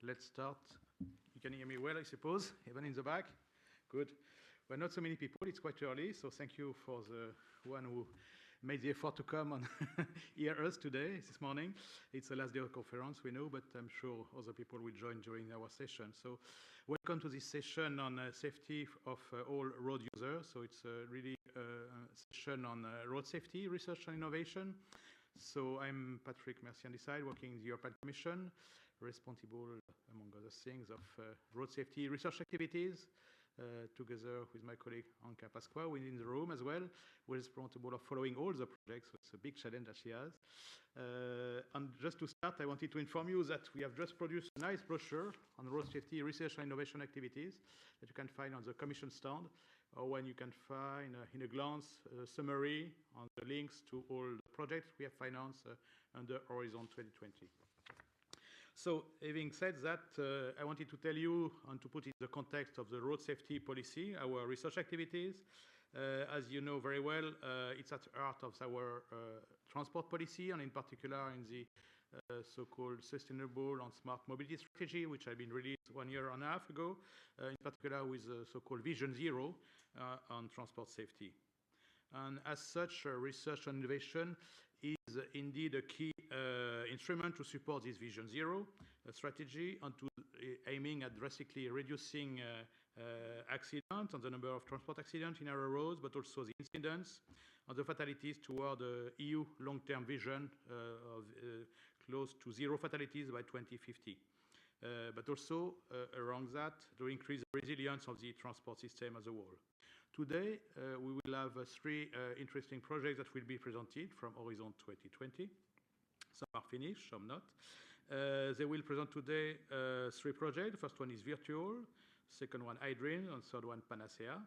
let's start. You can hear me well, I suppose, even in the back. Good. Well, not so many people. It's quite early, so thank you for the one who made the effort to come and hear us today, this morning. It's the last day of conference, we know, but I'm sure other people will join during our session. So welcome to this session on safety of all road users. So it's really a session on road safety, research and innovation. So I'm Patrick Mercier-Handisyde, working in the European Commission, responsible, among other things, of road safety research activities, together with my colleague Anka Pasqua, within the room as well, who is responsible of following all the projects. So it's a big challenge that she has. And just to start, I wanted to inform you that we have just produced a nice brochure on road safety research and innovation activities that you can find on the Commission stand, or when you can find, in a glance, a summary on the links to all the projects we have financed under Horizon 2020. So, having said that, I wanted to tell you and to put in the context of the road safety policy, our research activities. As you know very well, it's at the heart of our transport policy, and in particular in the so-called Sustainable and Smart Mobility Strategy, which had been released 1.5 years ago, in particular with the so-called Vision Zero on transport safety. And as such, research and innovation is indeed a key instrument to support this Vision Zero strategy and to aiming at drastically reducing accidents and the number of transport accidents in our roads, but also the incidents and the fatalities toward the EU long-term vision of close to 0 fatalities by 2050. But also around that, to increase the resilience of the transport system as a whole. Today, we will have 3 interesting projects that will be presented from Horizon 2020. Some are finished, some not. They will present today 3 projects. The first one is Virtual, second one Hydrin, and third one Panacea.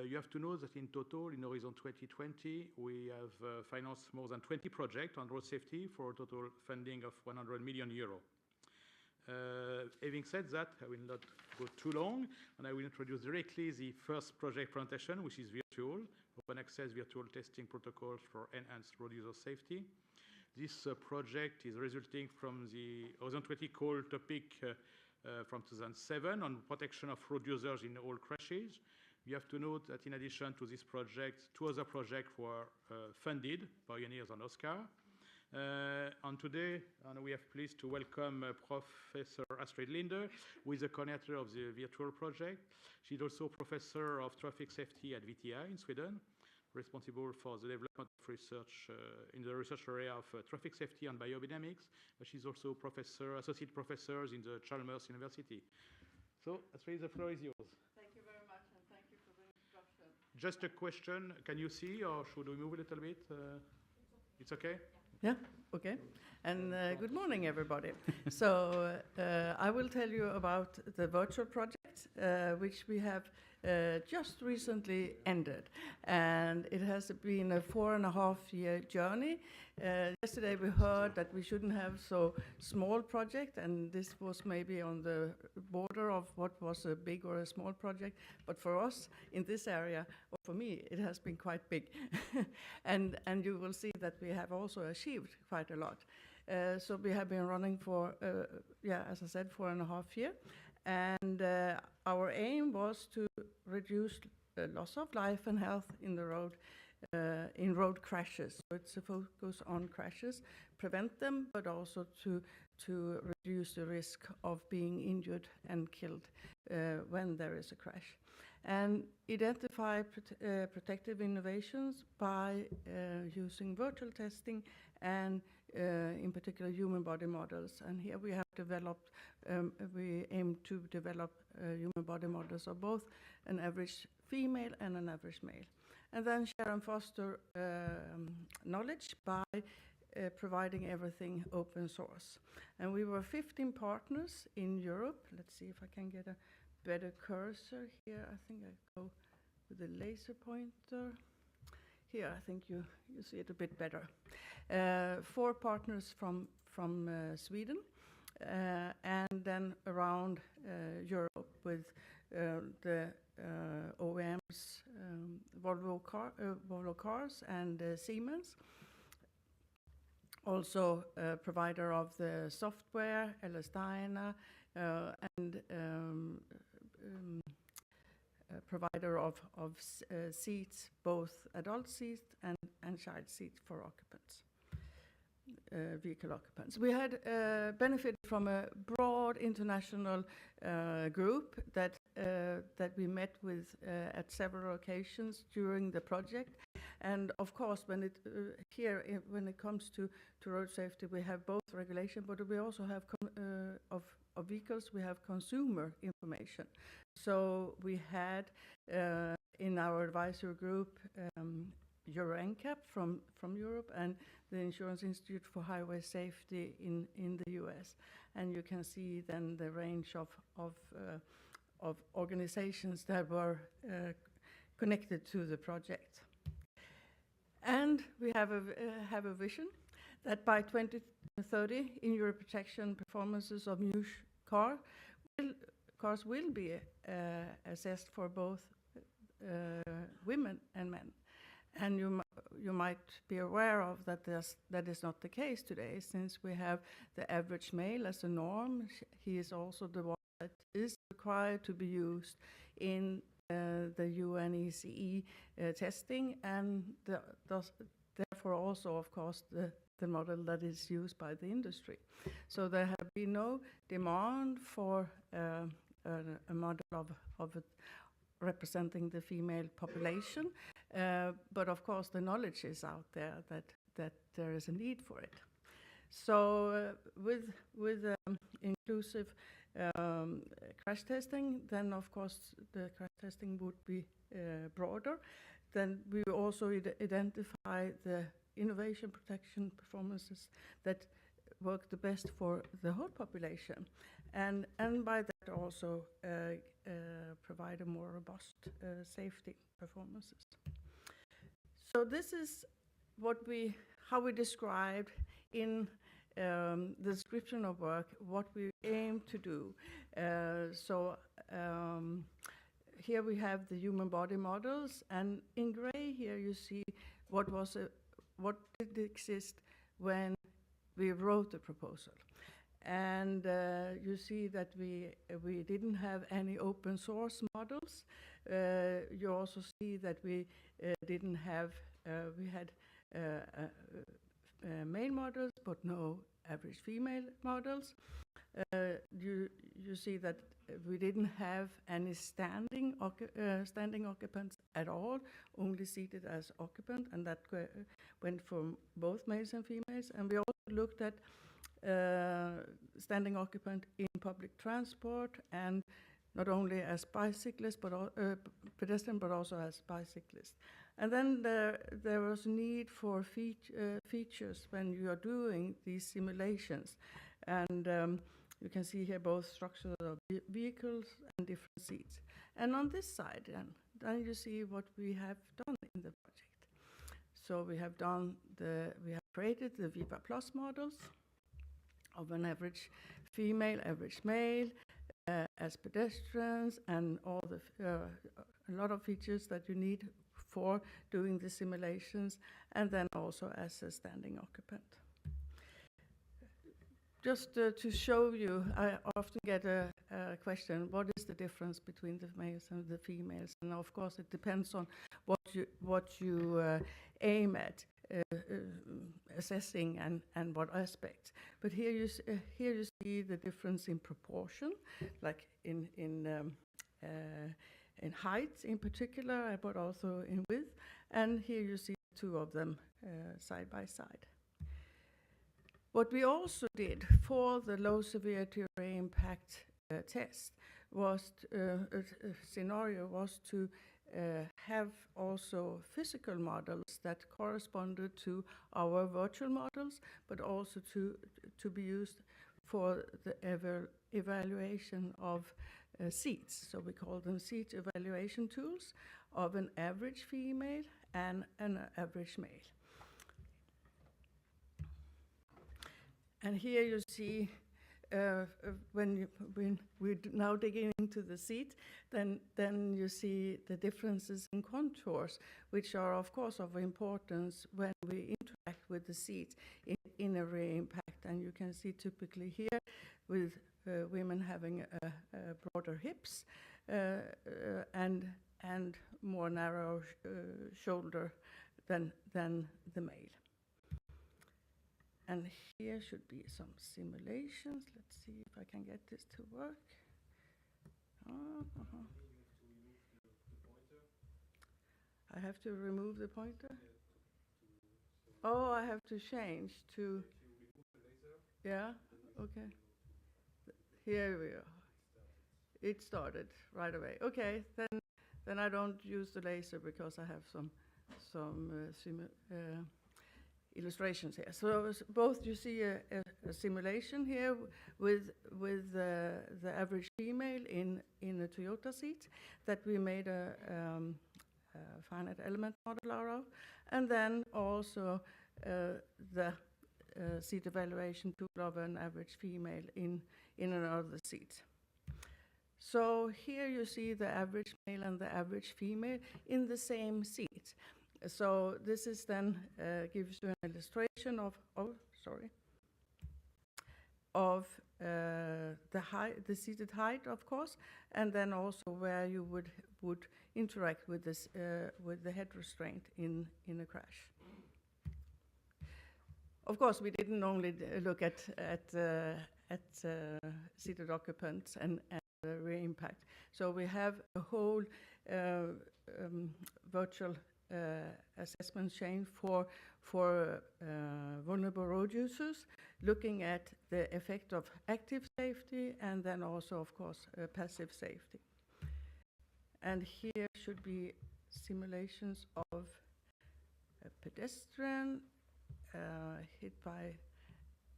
You have to know that in total, in Horizon 2020, we have financed more than 20 projects on road safety for a total funding of 100 million euros. Having said that, I will not go too long, and I will introduce directly the first project presentation, which is Virtual, Open Access Virtual Testing Protocols for Enhanced Road User Safety. This project is resulting from the Horizon 20 call topic from 2007 on protection of road users in all crashes. You have to note that in addition to this project, 2 other projects were funded, Pioneers and Oscar. And today, we are pleased to welcome Professor Astrid Linder, who is the coordinator of the Virtual project. She's also Professor of Traffic Safety at RWTH in Sweden, responsible for the development of research in the research area of traffic safety and biodynamics. But she's also associate professor in the Chalmers University. So, Astrid, the floor is yours. Thank you very much, and thank you for the introduction. Just a question, can you see, or should we move a little bit? It's okay? Yeah, okay. And good morning, everybody. So I will tell you about the virtual project, which we have just recently ended. And it has been a 4.5-year journey. Yesterday we heard that we shouldn't have so small project, and this was maybe on the border of what was a big or a small project. But for us in this area, or for me, it has been quite big. and you will see that we have also achieved quite a lot. So we have been running for, as I said, 4.5 years. And our aim was to reduce loss of life and health in the road, in road crashes. So it's a focus on crashes, prevent them, but also to reduce the risk of being injured and killed when there is a crash. And identify protective innovations by using virtual testing and in particular human body models. And here we have developed, we aim to develop human body models of both an average female and an average male. And then share and foster knowledge by providing everything open source. And we were 15 partners in Europe. Let's see if I can get a better cursor here. I think I go with the laser pointer. Here, I think you see it a bit better. 4 partners from Sweden, and then around Europe with the OEMs, Volvo Cars and Siemens. Also provider of the software, LS Dyna, and a provider of seats, both adult seats and child seats for occupants, vehicle occupants. We had benefited from a broad international group that we met with at several occasions during the project. And of course, when it comes to road safety, we have both regulation, but we also have of vehicles, we have consumer information. So we had in our advisory group Euro NCAP from Europe and the Insurance Institute for Highway Safety in the US. And you can see then the range of organizations that were connected to the project. And we have a vision that by 2030, in-Euro protection performances of new cars will be assessed for both women and men. And you might be aware of that is not the case today, since we have the average male as a norm. He is also the one that is required to be used in the UNECE testing, and therefore also, of course, the model that is used by the industry. So there have been no demand for a model of representing the female population, but of course the knowledge is out there that there is a need for it. So with inclusive crash testing, then of course the crash testing would be broader. Then we also identify the innovation protection performances that work the best for the whole population, and by that also provide a more robust safety performances. So this is how we described in the description of work what we aim to do. Here we have the human body models, and in gray here you see what did exist when we wrote the proposal. And you see that we didn't have any open source models. You also see that we didn't have, we had male models, but no average female models. You see that we didn't have any standing occupants at all, only seated as occupant, and that went from both males and females. And we also looked at standing occupant in public transport, and not only as bicyclists, but pedestrian, but also as bicyclists. And then there was a need for features when you are doing these simulations. And you can see here both structures of vehicles and different seats. And on this side, then you see what we have done in the project. So we have created the Viva Plus models of an average female, average male, as pedestrians, and all a lot of features that you need for doing the simulations, and then also as a standing occupant. Just to show you, I often get a question, what is the difference between the males and the females? And of course it depends on what you aim at assessing and what aspects. But here you see the difference in proportion, like in height in particular, but also in width. And here you see two of them side by side. What we also did for the low severity or impact test was scenario was to have also physical models that corresponded to our virtual models, but also to be used for the evaluation of seats. So we call them seat evaluation tools of an average female and an average male. And here you see, when we're now digging into the seat, then you see the differences in contours, which are of course of importance when we interact with the seat in a re-impact and you can see typically here with women having broader hips and more narrow shoulder than the male. And here should be some simulations. Let's see if I can get this to work. I have to remove the pointer? Oh, I have to change to... Yeah, okay. Here we are. It started right away. Okay, then I don't use the laser because I have some illustrations here. So both you see a simulation here with the average female in a Toyota seat that we made a finite element model out of, and then also the seat evaluation tool of an average female in another seat. So here you see the average male and the average female in the same seat. So this is then gives you an illustration of the seated height, of course, and then also where you would interact with this with the head restraint in a crash. Of course, we didn't only look at seated occupants and rear impact. So we have a whole virtual assessment chain for vulnerable road users, looking at the effect of active safety and then also, of course, passive safety. And here should be simulations of a pedestrian hit by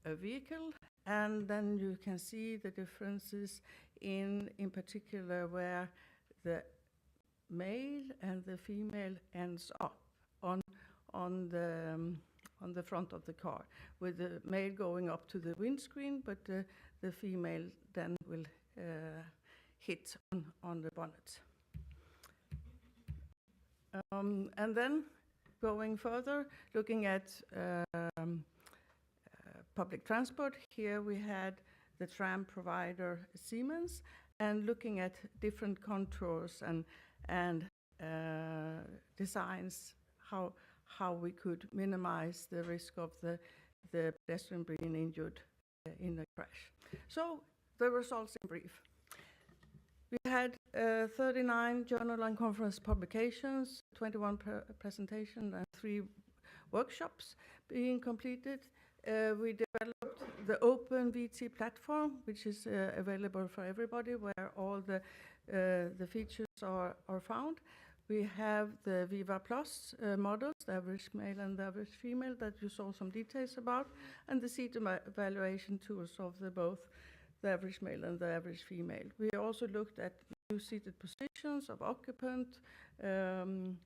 a vehicle, and then you can see the differences in particular where the male and the female ends up on the front of the car, with the male going up to the windscreen, but the female then will hit on the bonnet. And then going further, looking at public transport, here we had the tram provider Siemens, and looking at different contours and designs, how we could minimize the risk of the pedestrian being injured in a crash. So the results in brief. We had 39 journal and conference publications, 21 presentations, and 3 workshops being completed. We developed the open VT platform, which is available for everybody, where all the features are found. We have the Viva Plus models, the average male and the average female, that you saw some details about, and the seat evaluation tools of both the average male and the average female. We also looked at new seated positions of occupant and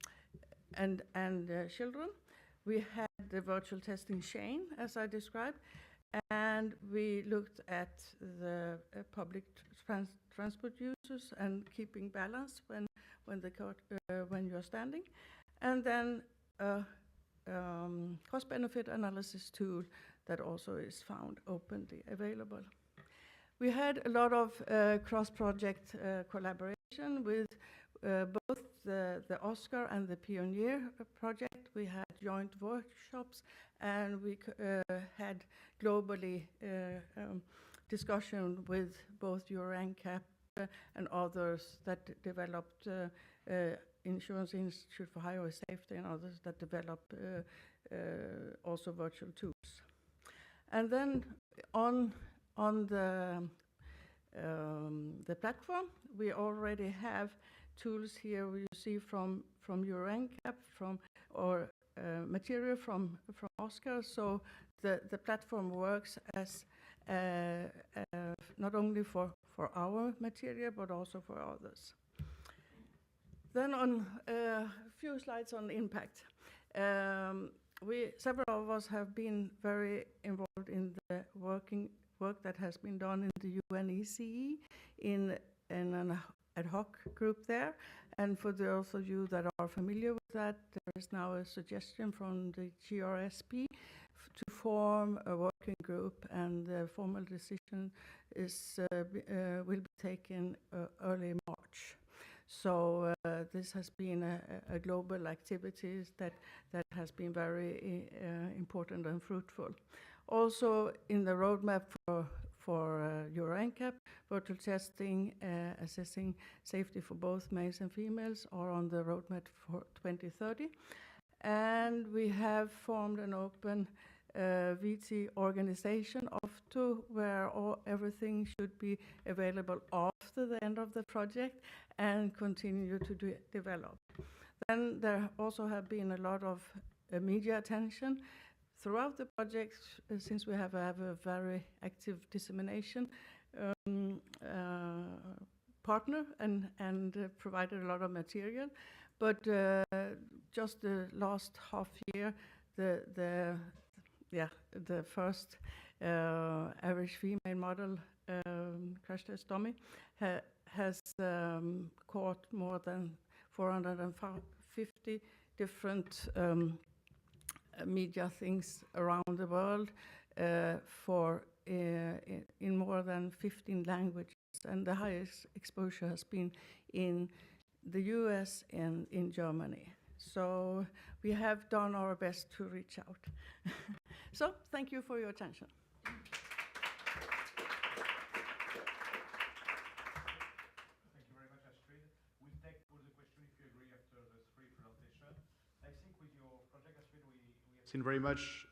children. We had the virtual testing chain, as I described, and we looked at the public transport users and keeping balance when you're standing, and then a cost-benefit analysis tool that also is found openly available. We had a lot of cross-project collaboration with both the Oscar and the Pioneer project. We had joint workshops, and we had globally discussion with both EuroNCAP and others that developed Insurance Institute for Highway Safety and others that developed also virtual tools. And then on the platform, we already have tools here you see from EuroNCAP, or material from Oscar. So the platform works as not only for our material, but also for others. Then on a few slides on impact. Several of us have been very involved in the work that has been done in the UNECE in an ad hoc group there. And for those of you that are familiar with that there is now a suggestion from the GRSP to form a working group, and the formal decision will be taken early March. So this has been a global activity that has been very important and fruitful. Also in the roadmap for Euro NCAP, virtual testing, assessing safety for both males and females are on the roadmap for 2030. And we have formed an open VT organization where everything should be available after the end of the project and continue to develop. Then there also have been a lot of media attention throughout the project, since we have a very active dissemination partner and provided a lot of material. But just the last half year, the first average female model crash test dummy has caught more than 450 different media things around the world in more than 15 languages, and the highest exposure has been in the US and in Germany. So we have done our best to reach out. So thank you for your attention. Thank you very much, Astrid. We'll take all the questions if you agree after the three presentations. I think with your project, Astrid, we have seen very much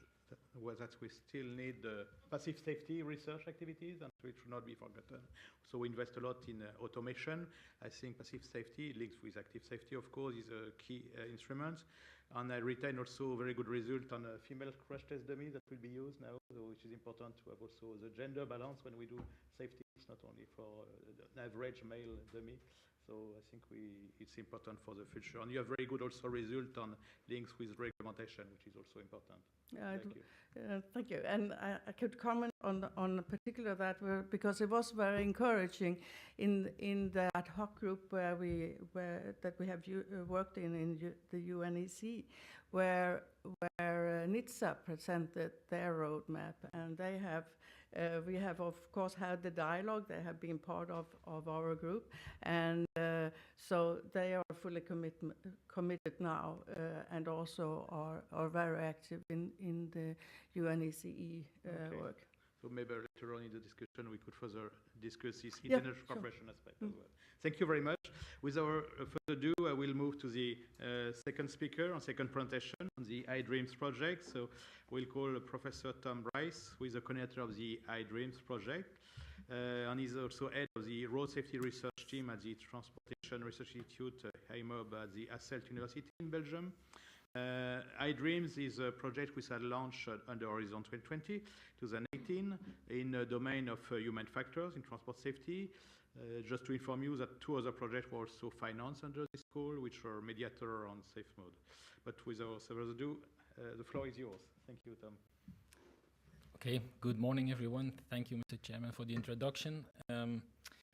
that we still need passive safety research activities, and it should not be forgotten. So we invest a lot in automation. I think passive safety linked with active safety, of course, is a key instrument. And I retain also very good result on a female crash test dummy that will be used now, which is important to have also the gender balance when we do safety. It's not only for an average male dummy. So I think it's important for the future. And you have very good also result on links with regulation, which is also important. Thank you. Thank you. And I could comment on particular that because it was very encouraging in the ad hoc group that we have worked in the UNEC, where NHTSA presented their roadmap, and they have. We have, of course, had the dialogue. They have been part of our group, and so they are fully committed now, and also are very active in the UNECE work. So maybe later on in the discussion we could further discuss this international cooperation aspect as well. Thank you very much. Without further ado, I will move to the second speaker, second presentation on the iDreams project. So we'll call Professor Tom Bryce, who is the coordinator of the iDreams project. And he's also head of the road safety research team at the Transportation Research Institute, IMOB, at the Hasselt University in Belgium. iDreams is a project which had launched under Horizon 2018 in the domain of human factors in transport safety. Just to inform you that two other projects were also financed under this call, which are Mediator and Safe Mode. But without further ado, the floor is yours. Thank you, Tom. Okay, good morning, everyone. Thank you, Mr. Chairman, for the introduction.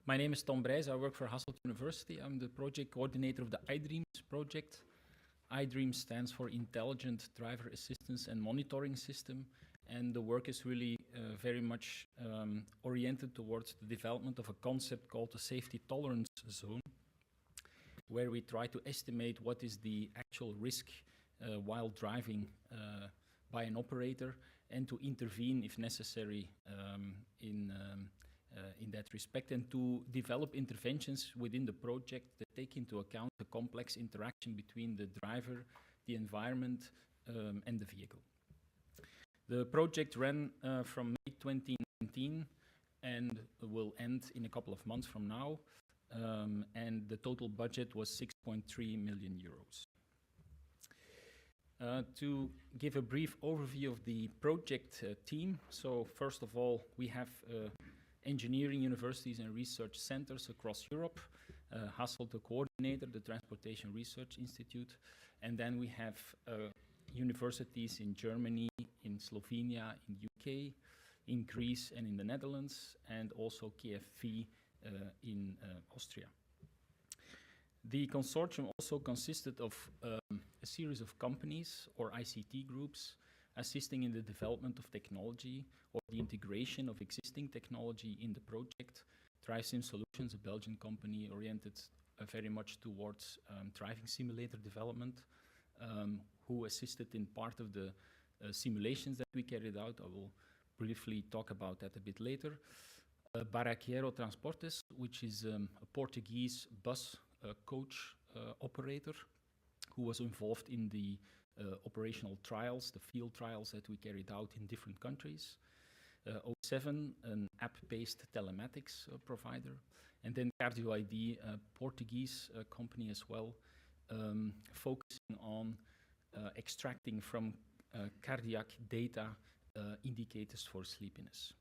My name is Tom Bryce. I work for Hasselt University. I'm the project coordinator of the iDreams project. iDreams stands for Intelligent Driver Assistance and Monitoring System, and the work is really very much oriented towards the development of a concept called the safety tolerance zone, where we try to estimate what is the actual risk while driving by an operator, and to intervene if necessary in that respect, and to develop interventions within the project that take into account the complex interaction between the driver, the environment, and the vehicle. The project ran from May 2019 and will end in a couple of months from now, and the total budget was 6.3 million euros. To give a brief overview of the project team, so first of all, we have engineering universities and research centers across Europe, Hasselt, the coordinator, the Transportation Research Institute, and then we have universities in Germany, in Slovenia, in UK, in Greece and in the Netherlands, and also KFV in Austria. The consortium also consisted of a series of companies or ICT groups assisting in the development of technology or the integration of existing technology in the project. DriveSim Solutions, a Belgian company oriented very much towards driving simulator development, who assisted in part of the simulations that we carried out. I will briefly talk about that a bit later. Barraqueiro Transportes, which is a Portuguese bus coach operator who was involved in the operational trials, the field trials that we carried out in different countries. O7, an app-based telematics provider. And then CardioID, a Portuguese company as well, focusing on extracting from cardiac data indicators for sleepiness.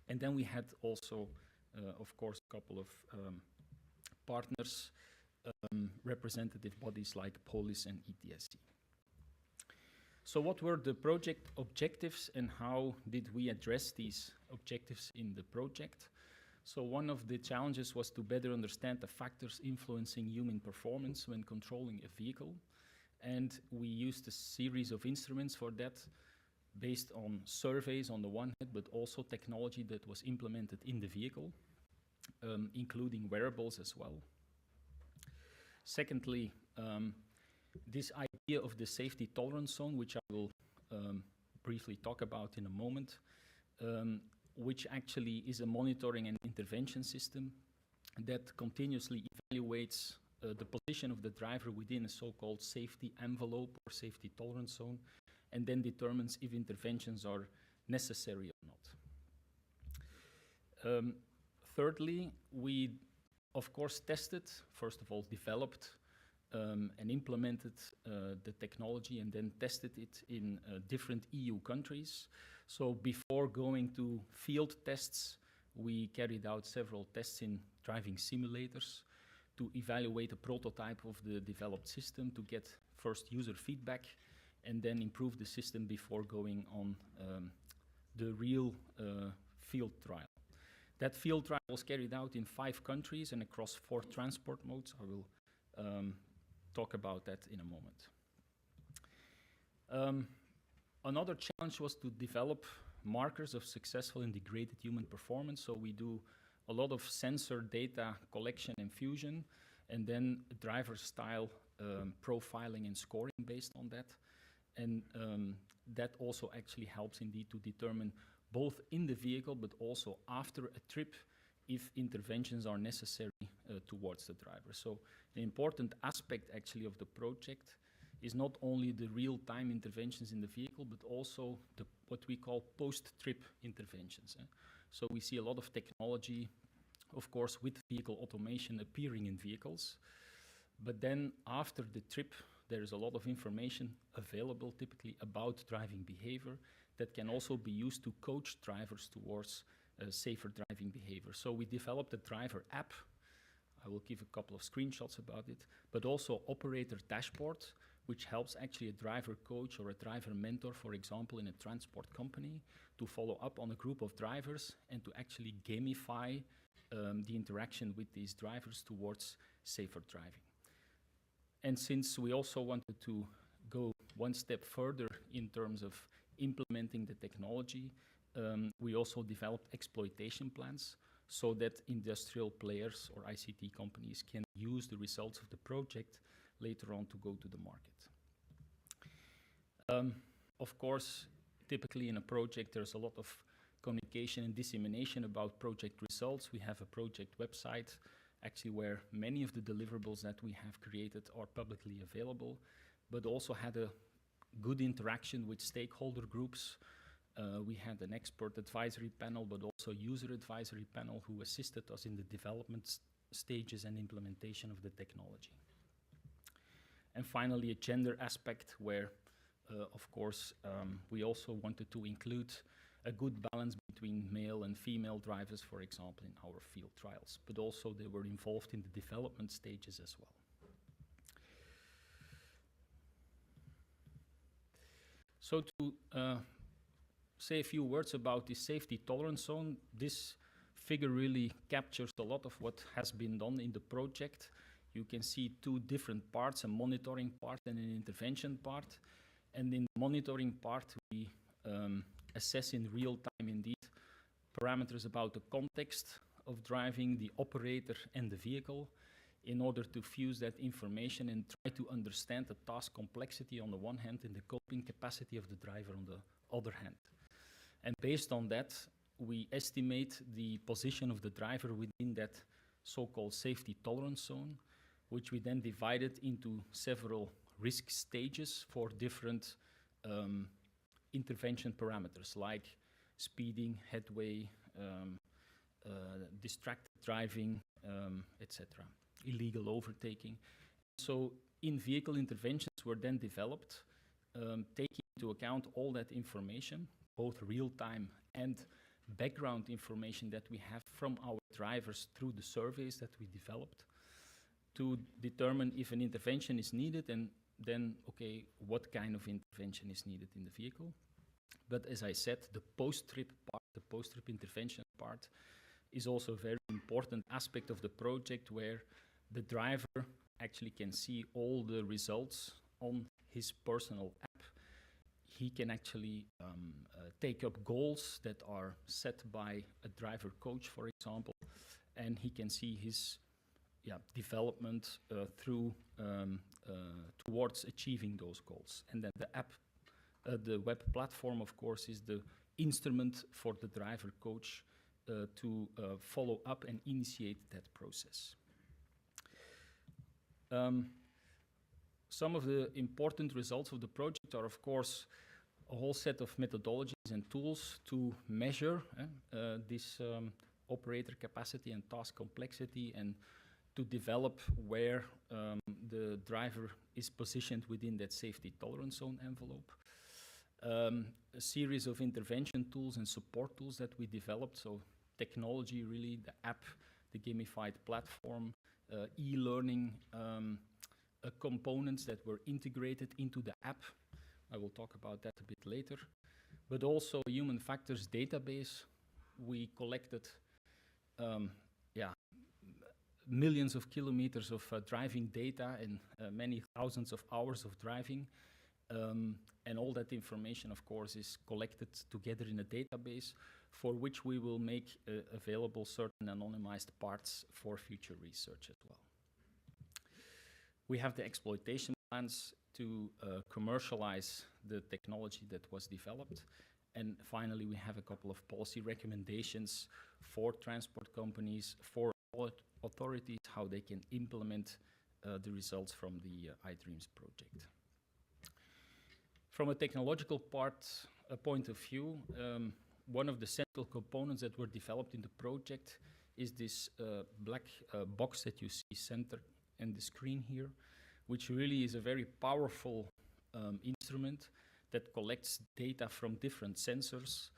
And then we had also, of course, a couple of partners, representative bodies like POLIS and ETSC. So what were the project objectives and how did we address these objectives in the project? So one of the challenges was to better understand the factors influencing human performance when controlling a vehicle. And we used a series of instruments for that, based on surveys on the one hand, but also technology that was implemented in the vehicle, including wearables as well. Secondly, this idea of the safety tolerance zone, which I will briefly talk about in a moment, which actually is a monitoring and intervention system that continuously evaluates the position of the driver within a so-called safety envelope or safety tolerance zone, and then determines if interventions are necessary or not. Thirdly, we, of course, tested, first of all, developed and implemented the technology and then tested it in different EU countries. So before going to field tests, we carried out several tests in driving simulators to evaluate a prototype of the developed system, to get first user feedback, and then improve the system before going on the real field trial. That field trial was carried out in 5 countries and across 4 transport modes. I will talk about that in a moment. Another challenge was to develop markers of successful and degraded human performance. So we do a lot of sensor data collection and fusion, and then driver style profiling and scoring based on that. And that also actually helps indeed to determine both in the vehicle but also after a trip if interventions are necessary towards the driver. So an important aspect actually of the project is not only the real-time interventions in the vehicle but also what we call post-trip interventions. So we see a lot of technology, of course, with vehicle automation appearing in vehicles, but then after the trip there is a lot of information available typically about driving behavior that can also be used to coach drivers towards safer driving behavior. So we developed a driver app. I will give a couple of screenshots about it, but also operator dashboard, which helps actually a driver coach or a driver mentor, for example, in a transport company, to follow up on a group of drivers and to actually gamify the interaction with these drivers towards safer driving. And since we also wanted to go one step further in terms of implementing the technology, we also developed exploitation plans so that industrial players or ICT companies can use the results of the project later on to go to the market. Of course, typically in a project there's a lot of communication and dissemination about project results. We have a project website actually where many of the deliverables that we have created are publicly available, but also had a good interaction with stakeholder groups. We had an expert advisory panel, but also user advisory panel who assisted us in the development stages and implementation of the technology. And finally, a gender aspect where, of course, we also wanted to include a good balance between male and female drivers, for example, in our field trials, but also they were involved in the development stages as well. So to say a few words about the safety tolerance zone, this figure really captures a lot of what has been done in the project. you can see two different parts, a monitoring part and an intervention part. And in the monitoring part, we assess in real time indeed parameters about the context of driving, the operator and the vehicle, in order to fuse that information and try to understand the task complexity on the one hand and the coping capacity of the driver on the other hand. And based on that, we estimate the position of the driver within that so-called safety tolerance zone, which we then divided into several risk stages for different intervention parameters like speeding, headway, distracted driving, etc., illegal overtaking. So in-vehicle interventions were then developed, taking into account all that information, both real-time and background information that we have from our drivers through the surveys that we developed, to determine if an intervention is needed and then, okay, what kind of intervention is needed in the vehicle. But as I said, the post-trip part, the post-trip intervention part, is also a very important aspect of the project, where the driver actually can see all the results on his personal app. He can actually take up goals that are set by a driver coach, for example, and he can see his development towards achieving those goals. And then the app, the web platform, of course, is the instrument for the driver coach to follow up and initiate that process. Some of the important results of the project are, of course, a whole set of methodologies and tools to measure this operator capacity and task complexity, and to develop where the driver is positioned within that safety tolerance zone envelope. A series of intervention tools and support tools that we developed, so technology really, the app, the gamified platform, e-learning components that were integrated into the app. I will talk about that a bit later. But also a human factors database. We collected millions of kilometers of driving data and many thousands of hours of driving. And all that information, of course, is collected together in a database, for which we will make available certain anonymized parts for future research as well. We have the exploitation plans to commercialize the technology that was developed. And finally, we have a couple of policy recommendations for transport companies, for authorities, how they can implement the results from the iDreams project. From a technological point of view, one of the central components that were developed in the project is this black box that you see centered in the screen here, which really is a very powerful instrument that collects data from different sensors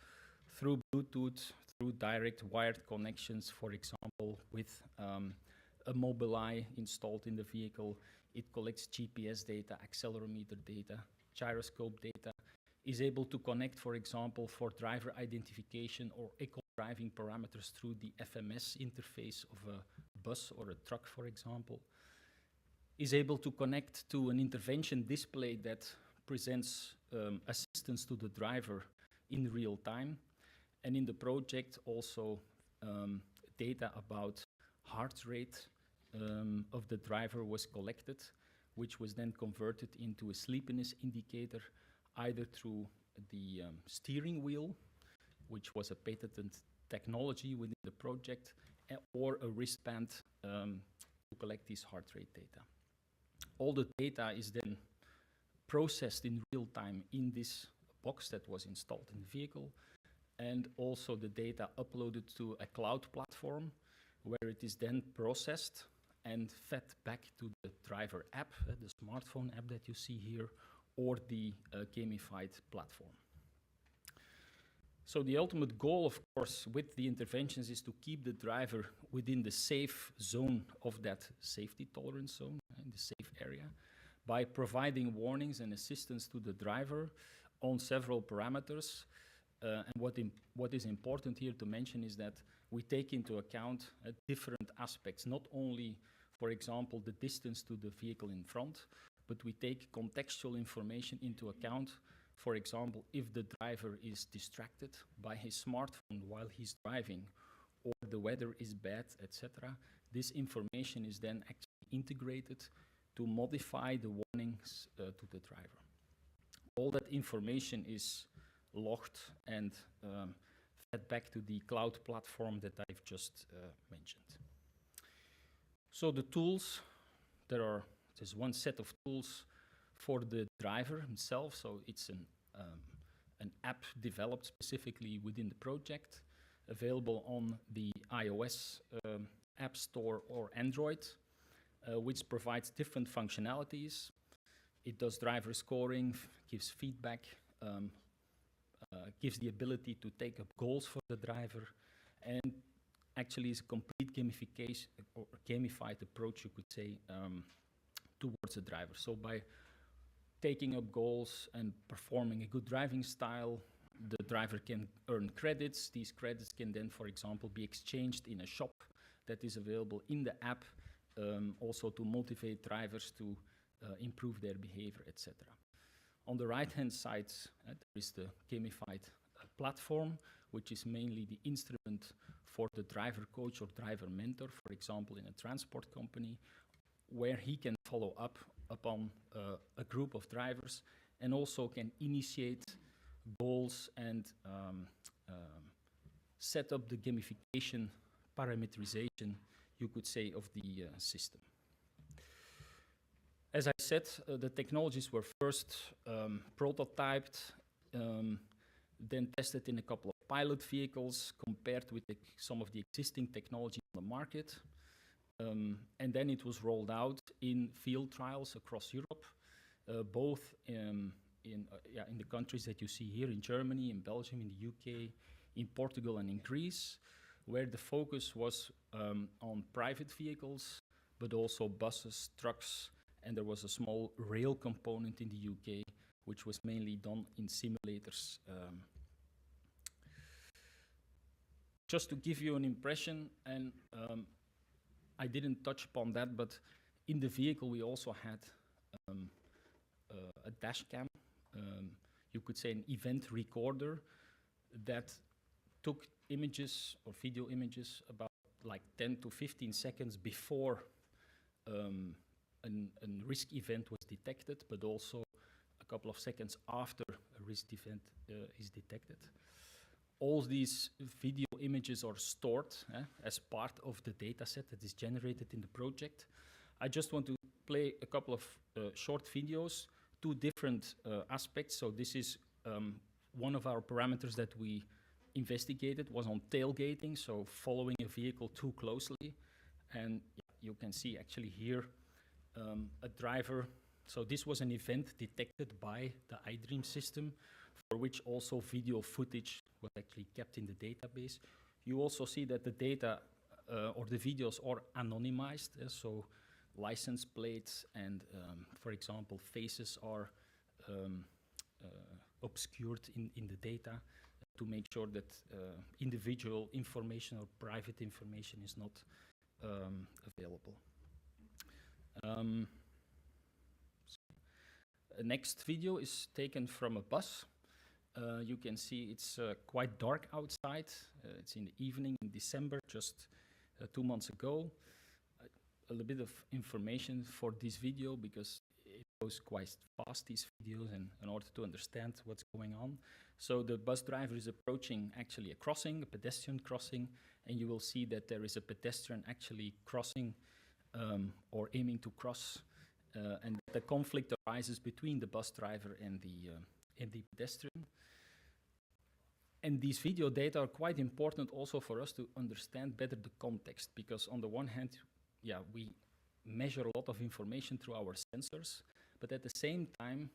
through Bluetooth, through direct wired connections, for example, with a Mobileye installed in the vehicle. It collects GPS data, accelerometer data, gyroscope data, is able to connect, for example, for driver identification or eco-driving parameters through the FMS interface of a bus or a truck, for example, is able to connect to an intervention display that presents assistance to the driver in real time. And in the project also data about heart rate of the driver was collected, which was then converted into a sleepiness indicator, either through the steering wheel, which was a patented technology within the project, or a wristband to collect these heart rate data. All the data is then processed in real time in this box that was installed in the vehicle, and also the data uploaded to a cloud platform, where it is then processed and fed back to the driver app, the smartphone app that you see here, or the gamified platform. So the ultimate goal, of course, with the interventions is to keep the driver within the safe zone of that safety tolerance zone, in the safe area, by providing warnings and assistance to the driver on several parameters. And what is important here to mention is that we take into account different aspects, not only for example, the distance to the vehicle in front, but we take contextual information into account. For example, if the driver is distracted by his smartphone while he's driving, or the weather is bad, etc., this information is then actually integrated to modify the warnings to the driver. All that information is logged and fed back to the cloud platform that I've just mentioned. So the tools, there's one set of tools for the driver himself. So it's an app developed specifically within the project, available on the iOS App Store or Android, which provides different functionalities. It does driver scoring, gives feedback, gives the ability to take up goals for the driver, and actually is a complete gamification or gamified approach, you could say, towards the driver. So by taking up goals and performing a good driving style, the driver can earn credits. These credits can then, for example, be exchanged in a shop that is available in the app, also to motivate drivers to improve their behavior, etc. On the right-hand side, there is the gamified platform, which is mainly the instrument for the driver coach or driver mentor, for example, in a transport company, where he can follow up upon a group of drivers and also can initiate goals and set up the gamification parameterization, you could say, of the system. As I said, the technologies were first prototyped, then tested in a couple of pilot vehicles compared with some of the existing technology on the market. And then it was rolled out in field trials across Europe, both in the countries that you see here, in Germany, in Belgium, in the UK, in Portugal, and in Greece, where the focus was on private vehicles, but also buses, trucks, and there was a small rail component in the UK, which was mainly done in simulators. Just to give you an impression, and I didn't touch upon that, but in the vehicle we also had a dash cam, you could say an event recorder that took images or video images about like 10 to 15 seconds before a risk event was detected, but also a couple of seconds after a risk event is detected. All these video images are stored as part of the data set that is generated in the project. I just want to play a couple of short videos, two different aspects. So this is one of our parameters that we investigated was on tailgating, so following a vehicle too closely. And you can see actually here a driver. So this was an event detected by the iDream system, for which also video footage was actually kept in the database. You also see that the data or the videos are anonymized, so license plates and, for example, faces are obscured in the data to make sure that individual information or private information is not available. The next video is taken from a bus. You can see it's quite dark outside. It's in the evening in December, just 2 months ago. A little bit of information for this video because it goes quite fast, these videos, and in order to understand what's going on. So the bus driver is approaching actually a crossing, a pedestrian crossing, and you will see that there is a pedestrian actually crossing or aiming to cross, and the conflict arises between the bus driver and the pedestrian. And these video data are quite important also for us to understand better the context, because on the one hand, we measure a lot of information through our sensors, but at the same time,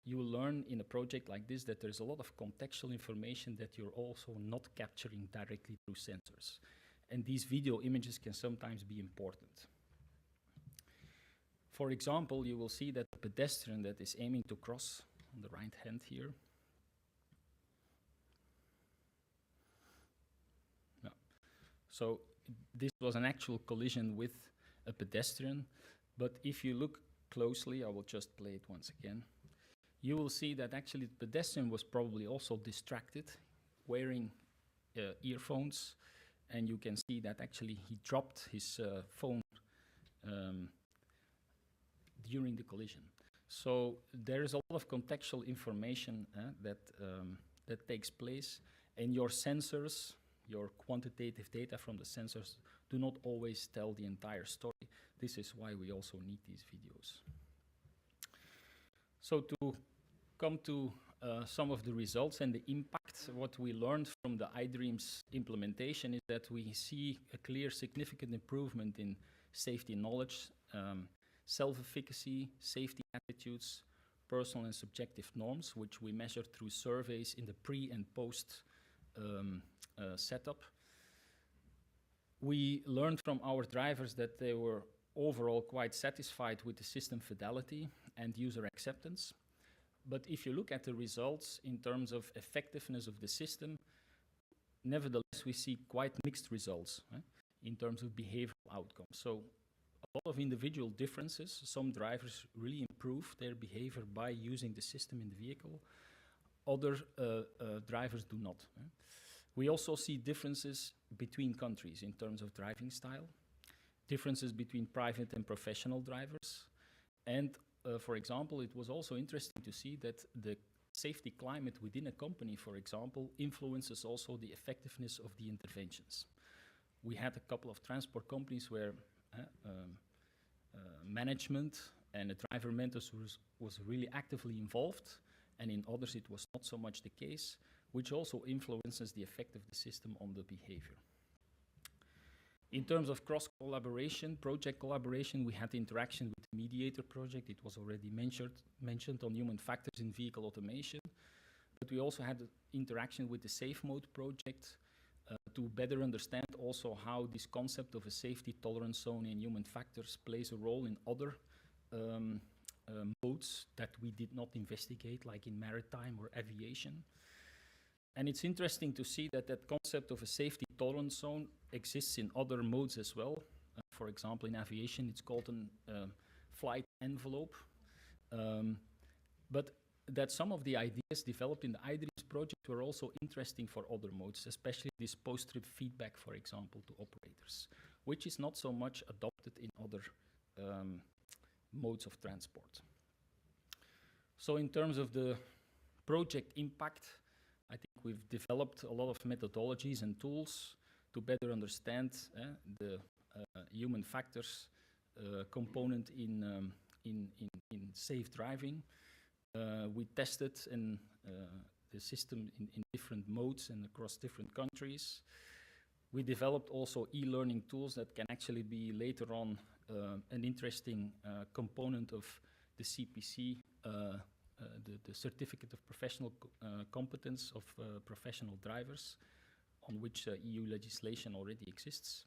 you will learn in a project like this that there's a lot of contextual information that you're also not capturing directly through sensors. And these video images can sometimes be important. For example, you will see that the pedestrian that is aiming to cross on the right hand here. So this was an actual collision with a pedestrian. But if you look closely, I will just play it once again, you will see that actually the pedestrian was probably also distracted, wearing earphones, and you can see that actually he dropped his phone during the collision. So there is a lot of contextual information that takes place, and your sensors, your quantitative data from the sensors, do not always tell the entire story. This is why we also need these videos. So to come to some of the results and the impact, what we learned from the iDreams implementation is that we see a clear significant improvement in safety knowledge, self-efficacy, safety attitudes, personal and subjective norms, which we measure through surveys in the pre and post setup. We learned from our drivers that they were overall quite satisfied with the system fidelity and user acceptance. But if you look at the results in terms of effectiveness of the system, nevertheless, we see quite mixed results in terms of behavioral outcomes. So a lot of individual differences. Some drivers really improve their behavior by using the system in the vehicle. Other drivers do not. We also see differences between countries in terms of driving style, differences between private and professional drivers, and for example, it was also interesting to see that the safety climate within a company, for example, influences also the effectiveness of the interventions. We had a couple of transport companies where management and the driver mentors was really actively involved, and in others it was not so much the case, which also influences the effect of the system on the behavior. In terms of cross-collaboration, project collaboration, we had interaction with the Mediator project. It was already mentioned on human factors in vehicle automation. But we also had interaction with the Safe Mode project to better understand also how this concept of a safety tolerance zone in human factors plays a role in other modes that we did not investigate, like in maritime or aviation. And it's interesting to see that that concept of a safety tolerance zone exists in other modes as well. For example, in aviation, it's called a flight envelope. But that some of the ideas developed in the iDreams project were also interesting for other modes, especially this post-trip feedback, for example, to operators, which is not so much adopted in other modes of transport. So in terms of the project impact, I think we've developed a lot of methodologies and tools to better understand the human factors component in safe driving. We tested the system in different modes and across different countries. We developed also e-learning tools that can actually be later on an interesting component of the CPC, the Certificate of Professional Competence of Professional Drivers, on which EU legislation already exists.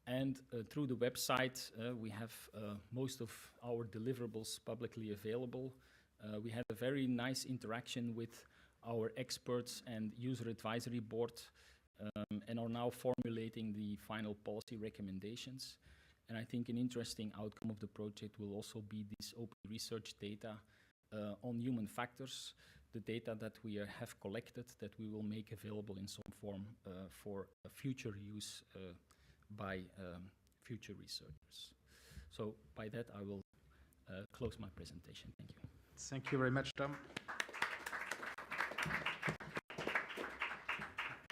And through the website, we have most of our deliverables publicly available. We had a very nice interaction with our experts and user advisory board, and are now formulating the final policy recommendations. And I think an interesting outcome of the project will also be this open research data on human factors, the data that we have collected that we will make available in some form for future use by future researchers. So by that, I will close my presentation. Thank you. Thank you very much, Tom.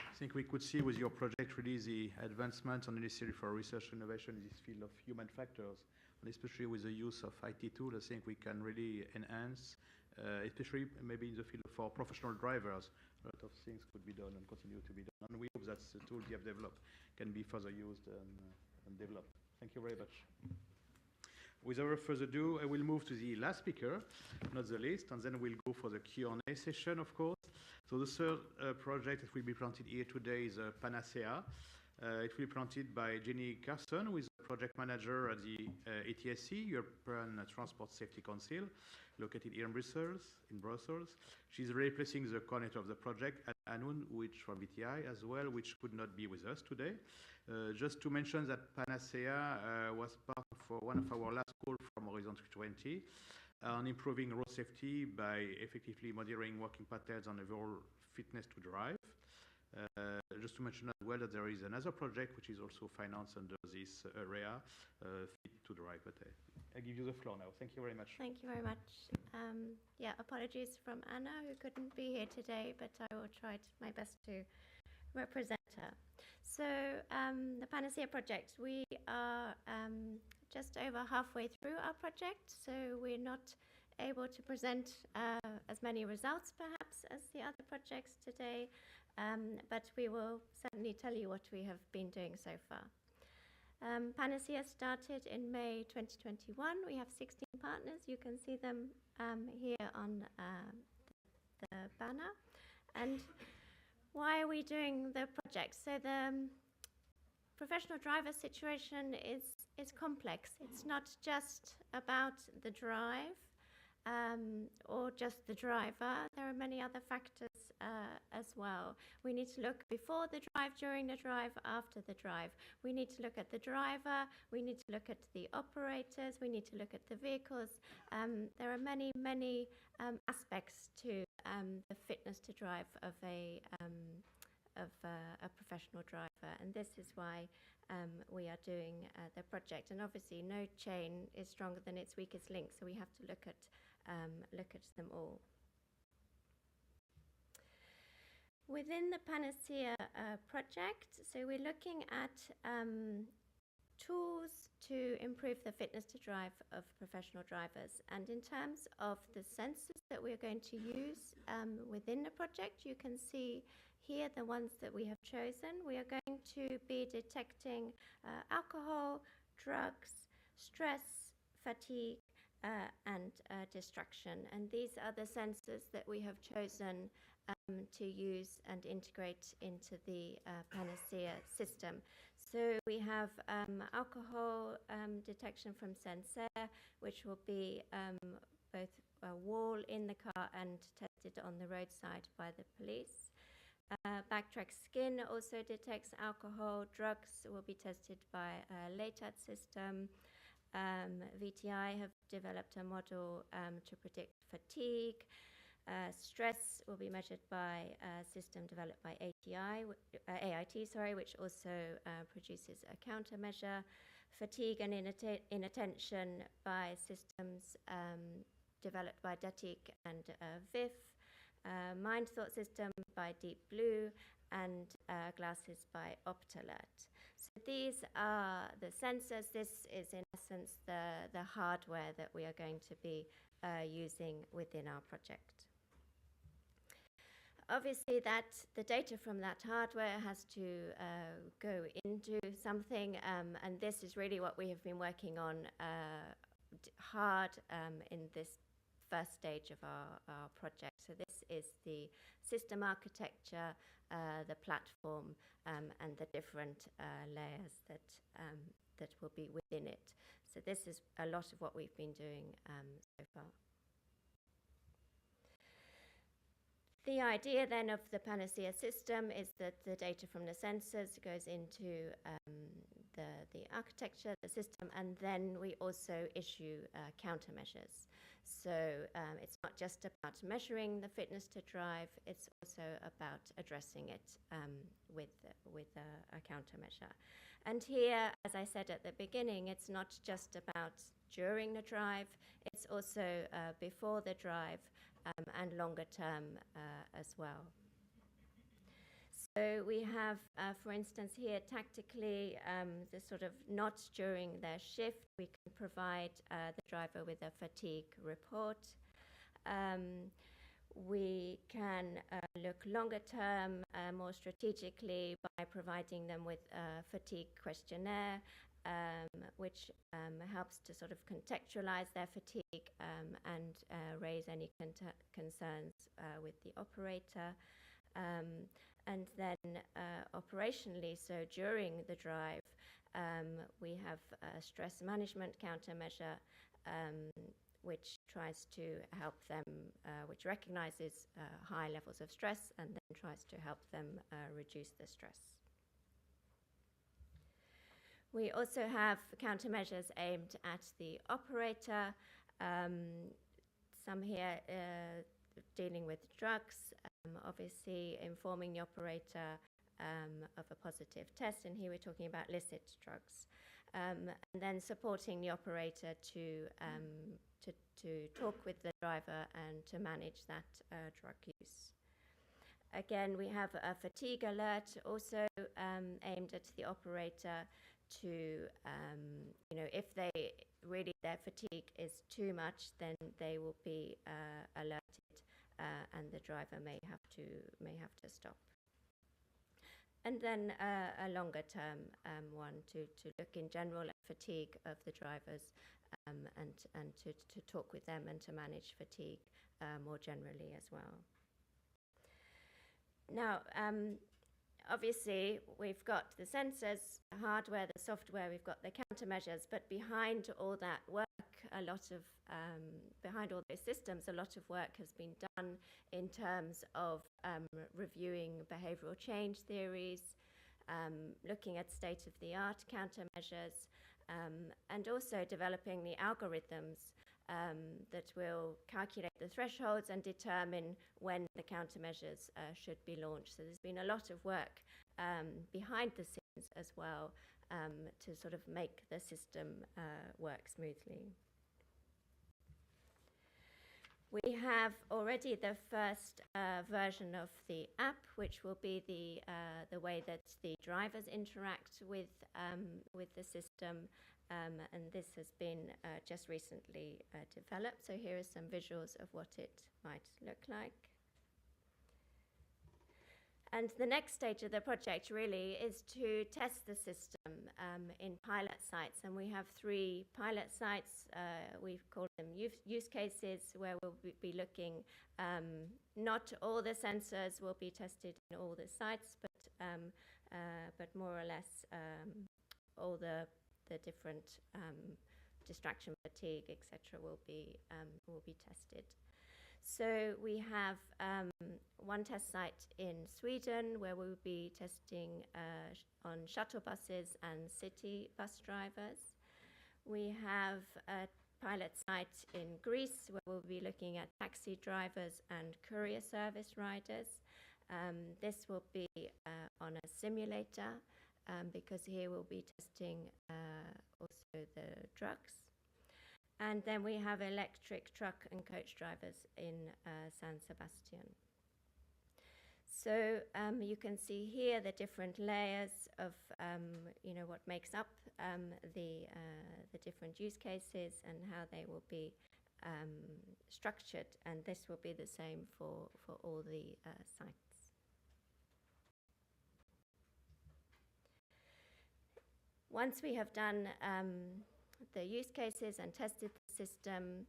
I think we could see with your project really the advancement on the necessary for research and innovation in this field of human factors, and especially with the use of IT tools. I think we can really enhance, especially maybe in the field for professional drivers. A lot of things could be done and continue to be done. And we hope that the tools you have developed can be further used and developed. Thank you very much. Without further ado, I will move to the last speaker, not the least, and then we'll go for the Q&A session, of course. So the third project that will be presented here today is PANACEA. It will be presented by Jenny Carson, who is a project manager at the ETSC, European Transport Safety Council, located here in Brussels. She's replacing the coordinator of the project, Anun, which from RWTH as well, which could not be with us today. Just to mention that PANACEA was part of one of our last calls from Horizon 2020 on improving road safety by effectively monitoring working patterns on overall fitness to drive. Just to mention as well that there is another project which is also financed under this area, Fit to Drive. But I give you the floor now. Thank you very much. Thank you very much. Yeah, apologies from Anna, who couldn't be here today, but I will try my best to represent her. So the PANACEA project, we are just over halfway through our project, so we're not able to present as many results perhaps as the other projects today, but we will certainly tell you what we have been doing so far. PANACEA started in May 2021. We have 16 partners. You can see them here on the banner. And why are we doing the project? So the professional driver situation is complex. It's not just about the drive or just the driver. There are many other factors as well. We need to look before the drive, during the drive, after the drive. We need to look at the driver. We need to look at the operators. We need to look at the vehicles. There are many, many aspects to the fitness to drive of a professional driver, and this is why we are doing the project. And obviously, no chain is stronger than its weakest link, so we have to look at them all. Within the PANACEA project, so we're looking at tools to improve the fitness to drive of professional drivers. And in terms of the sensors that we're going to use within the project, you can see here the ones that we have chosen. We are going to be detecting alcohol, drugs, stress, fatigue, and distraction. And these are the sensors that we have chosen to use and integrate into the PANACEA system. So we have alcohol detection from Sensor, which will be both a wall in the car and tested on the roadside by the police. Backtrack Skin also detects alcohol. Drugs will be tested by a LATAT system. VTI have developed a model to predict fatigue. Stress will be measured by a system developed by AIT, which also produces a countermeasure. Fatigue and inattention by systems developed by DATIC and VIF. Mind Thought system by Deep Blue, and glasses by Optalert. So these are the sensors. This is in essence the hardware that we are going to be using within our project. Obviously, the data from that hardware has to go into something, and this is really what we have been working on hard in this first stage of our project. So this is the system architecture, the platform, and the different layers that will be within it. So this is a lot of what we've been doing so far. The idea then of the PANACEA system is that the data from the sensors goes into the architecture, the system, and then we also issue countermeasures. So it's not just about measuring the fitness to drive, it's also about addressing it with a countermeasure. And here, as I said at the beginning, it's not just about during the drive, it's also before the drive, and longer term as well. So we have, for instance, here tactically, the sort of not during their shift, we can provide the driver with a fatigue report. We can look longer term, more strategically by providing them with a fatigue questionnaire, which helps to sort of contextualize their fatigue and raise any concerns with the operator. And then operationally, so during the drive, we have a stress management countermeasure, which tries to help them, which recognizes high levels of stress and then tries to help them reduce the stress. We also have countermeasures aimed at the operator, some here dealing with drugs, obviously informing the operator of a positive test, and here we're talking about licit drugs. And then supporting the operator to talk with the driver and to manage that drug use. Again, we have a fatigue alert also aimed at the operator to, if their fatigue is too much, then they will be alerted and the driver may have to stop. And then a longer term one to look in general at fatigue of the drivers and to talk with them and to manage fatigue more generally as well. Now, obviously, we've got the sensors, the hardware, the software, we've got the countermeasures, but behind all that work, behind all those systems, a lot of work has been done in terms of reviewing behavioral change theories, looking at state-of-the-art countermeasures, and also developing the algorithms that will calculate the thresholds and determine when the countermeasures should be launched. So there's been a lot of work behind the scenes as well to sort of make the system work smoothly. We have already the first version of the app, which will be the way that the drivers interact with the system, and this has been just recently developed. So here are some visuals of what it might look like. And the next stage of the project really is to test the system in pilot sites. And we have 3 pilot sites. We've called them use cases, where we'll be looking, not all the sensors will be tested in all the sites, but more or less all the different distraction, fatigue, etc. will be tested. So we have one test site in Sweden where we will be testing on shuttle buses and city bus drivers. We have a pilot site in Greece where we'll be looking at taxi drivers and courier service riders. This will be on a simulator because here we'll be testing also the drugs. And then we have electric truck and coach drivers in San Sebastian. So you can see here the different layers of what makes up the different use cases and how they will be structured, and this will be the same for all the sites. Once we have done the use cases and tested the system,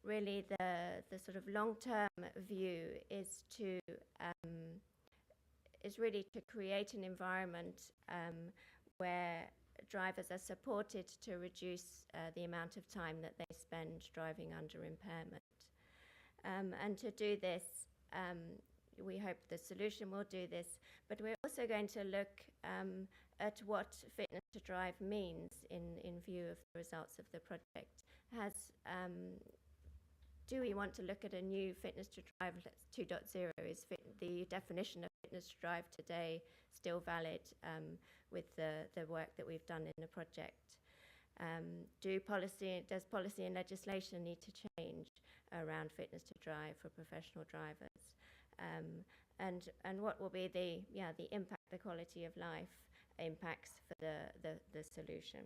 really the sort of long-term view is really to create an environment where drivers are supported to reduce the amount of time that they spend driving under impairment. And to do this, we hope the solution will do this, but we're also going to look at what fitness to drive means in view of the results of the project. Do we want to look at a new fitness to drive 2.0? Is the definition of fitness to drive today still valid with the work that we've done in the project? Does policy and legislation need to change around fitness to drive for professional drivers? And what will be the impact, the quality of life impacts for the solution?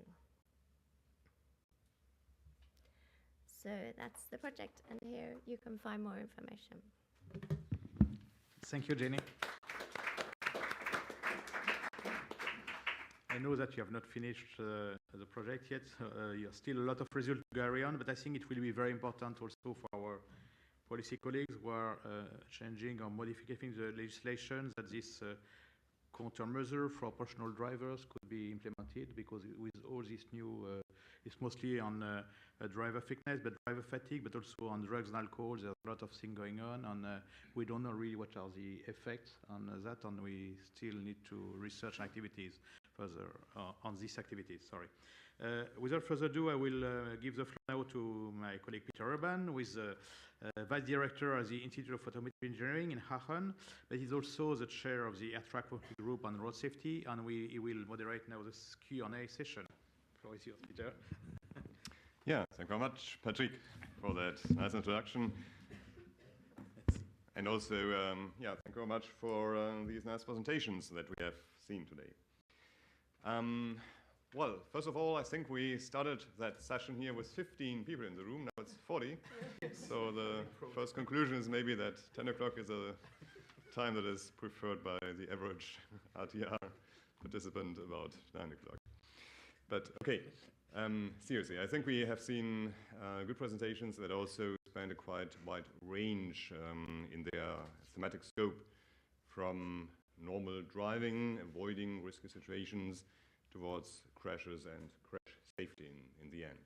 So that's the project, and here you can find more information. Thank you, Jenny. I know that you have not finished the project yet. You have still a lot of results to carry on, but I think it will be very important also for our policy colleagues who are changing or modifying the legislation, that this countermeasure for personal drivers could be implemented, because with all these new It's mostly on driver fitness, but driver fatigue, but also on drugs and alcohol. There's a lot of things going on, and we don't know really what are the effects on that, and we still need to research activities further on these activities. Sorry. Without further ado, I will give the floor now to my colleague Peter Urban, who is Vice Director at the Institute of Automotive Engineering in Aachen, but he's also the chair of the Air Traffic Group on Road Safety, and he will moderate now this Q&A session. The floor is yours, Peter. Yeah, thank you very much, Patrick, for that nice introduction. And also, yeah, thank you very much for these nice presentations that we have seen today. Well, first of all, I think we started that session here with 15 people in the room. Now it's 40. So the first conclusion is maybe that 10 o'clock is a time that is preferred by the average RTR participant, about 9 o'clock. But okay, seriously, I think we have seen good presentations that also span a quite wide range in their thematic scope, from normal driving, avoiding risky situations, towards crashes and crash safety in the end.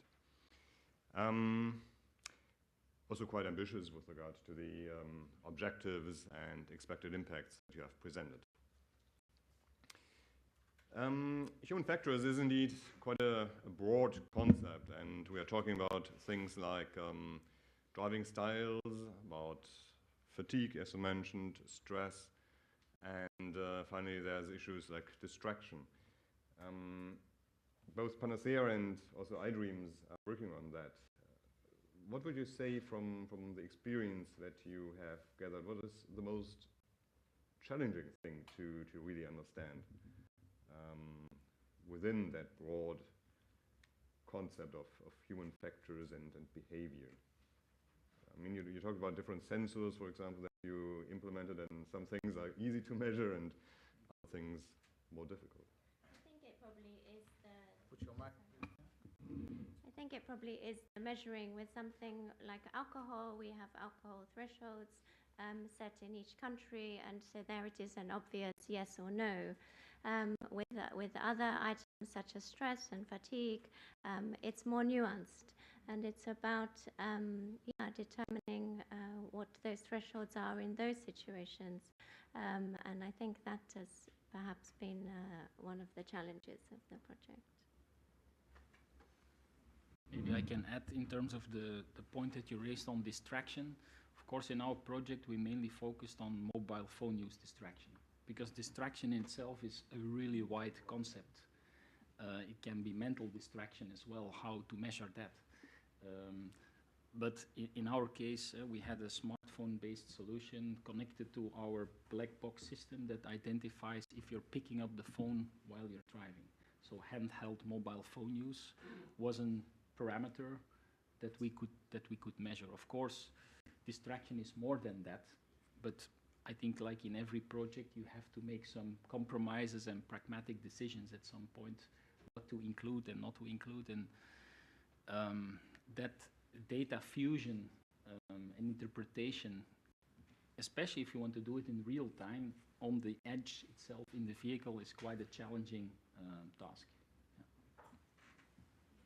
Also quite ambitious with regard to the objectives and expected impacts that you have presented. Human factors is indeed quite a broad concept, and we are talking about things like driving styles, about fatigue, as you mentioned, stress, and finally there's issues like distraction. Both PANACEA and also iDreams are working on that. What would you say from the experience that you have gathered? What is the most challenging thing to really understand within that broad concept of human factors and behavior? I mean, you talk about different sensors, for example, that you implemented, and some things are easy to measure and other things more difficult. I think it probably is the measuring with something like alcohol. We have alcohol thresholds set in each country, and so there it is an obvious yes or no. With other items such as stress and fatigue, it's more nuanced, and it's about determining what those thresholds are in those situations. And I think that has perhaps been one of the challenges of the project. Maybe I can add in terms of the point that you raised on distraction. Of course, in our project, we mainly focused on mobile phone use distraction, because distraction itself is a really wide concept. It can be mental distraction as well, how to measure that. But in our case, we had a smartphone-based solution connected to our black box system that identifies if you're picking up the phone while you're driving. So handheld mobile phone use was a parameter that we could measure. Of course, distraction is more than that, but I think like in every project, you have to make some compromises and pragmatic decisions at some point, what to include and not to include, and that data fusion and interpretation, especially if you want to do it in real time on the edge itself in the vehicle, is quite a challenging task.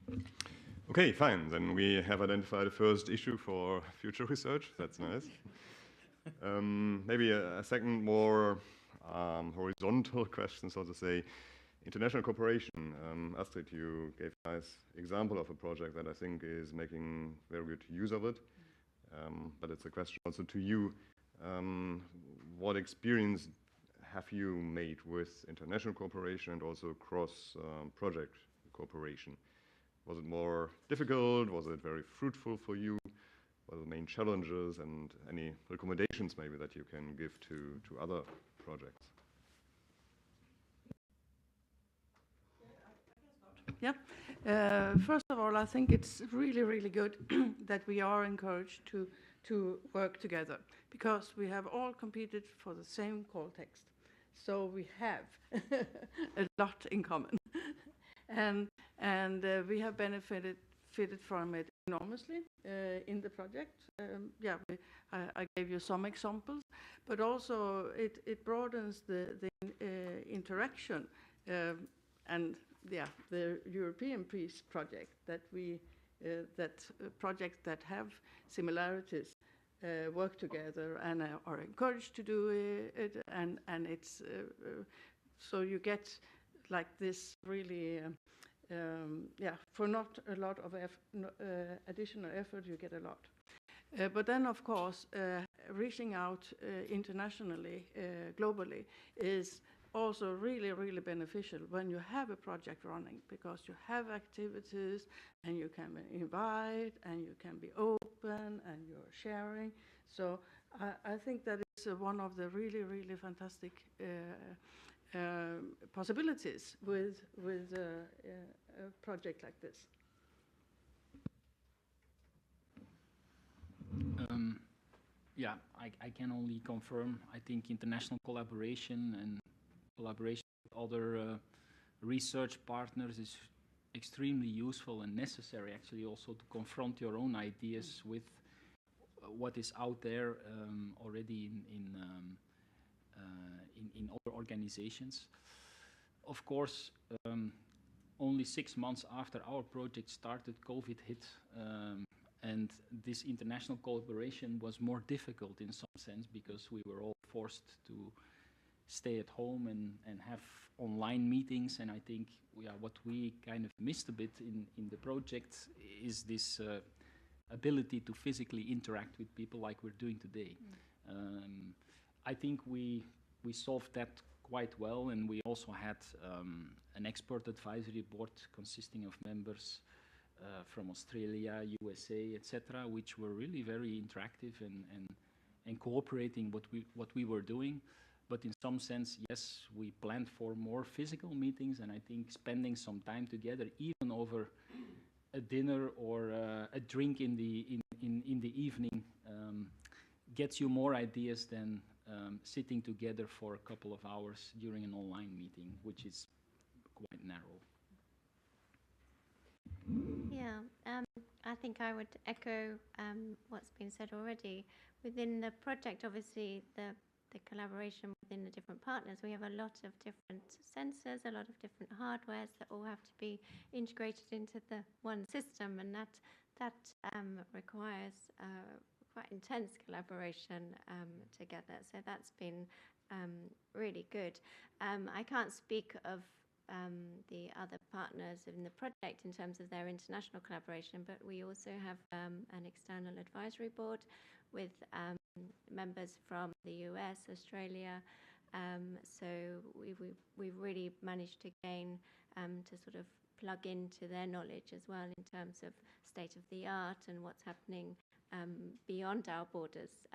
Yeah. Okay, fine. Then we have identified a first issue for future research. That's nice. Maybe a second, more horizontal question, so to say. International cooperation. Astrid, you gave a nice example of a project that I think is making very good use of it. But it's a question also to you. What experience have you made with international cooperation and also cross-project cooperation? Was it more difficult? Was it very fruitful for you? What are the main challenges, and any recommendations maybe that you can give to other projects? Yeah. First of all, I think it's really, really good that we are encouraged to work together, because we have all competed for the same call text. So we have a lot in common. And we have benefited from it enormously in the project. I gave you some examples, but also it broadens the interaction, and the European Peace Project, that projects that have similarities work together and are encouraged to do it, and it's so you get like this really, for not a lot of additional effort, you get a lot. But then, of course, reaching out internationally, globally, is also really, really beneficial when you have a project running, because you have activities and you can invite and you can be open and you're sharing. So I think that is one of the really, really fantastic possibilities with a project like this. Yeah, I can only confirm. I think international collaboration and collaboration with other research partners is extremely useful and necessary, actually, also to confront your own ideas with what is out there already in other organizations. Of course, only 6 months after our project started, COVID hit, and this international collaboration was more difficult in some sense, because we were all forced to stay at home and have online meetings. And I think what we kind of missed a bit in the project is this ability to physically interact with people like we're doing today. I think we solved that quite well, and we also had an expert advisory board consisting of members from Australia, USA, etc., which were really very interactive and cooperating what we were doing. But in some sense, yes, we planned for more physical meetings, and I think spending some time together, even over a dinner or a drink in the evening, gets you more ideas than sitting together for a couple of hours during an online meeting, which is quite narrow. Yeah, I think I would echo what's been said already. Within the project, obviously, the collaboration within the different partners, we have a lot of different sensors, a lot of different hardwares that all have to be integrated into the one system, and that requires quite intense collaboration together. So that's been really good. I can't speak of the other partners in the project in terms of their international collaboration, but we also have an external advisory board with members from the US, Australia. So we've really managed to gain to sort of plug into their knowledge as well in terms of state of the art and what's happening beyond our borders.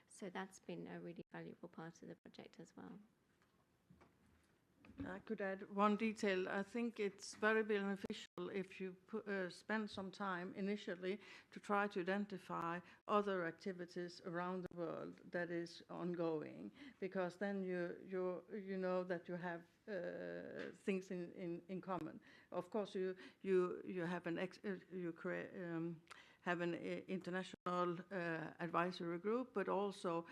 So that's been a really valuable part of the project as well. I could add one detail. I think it's very beneficial if you spend some time initially to try to identify other activities around the world that is ongoing, because then you know that you have things in common. Of course, you have have an international advisory group, but also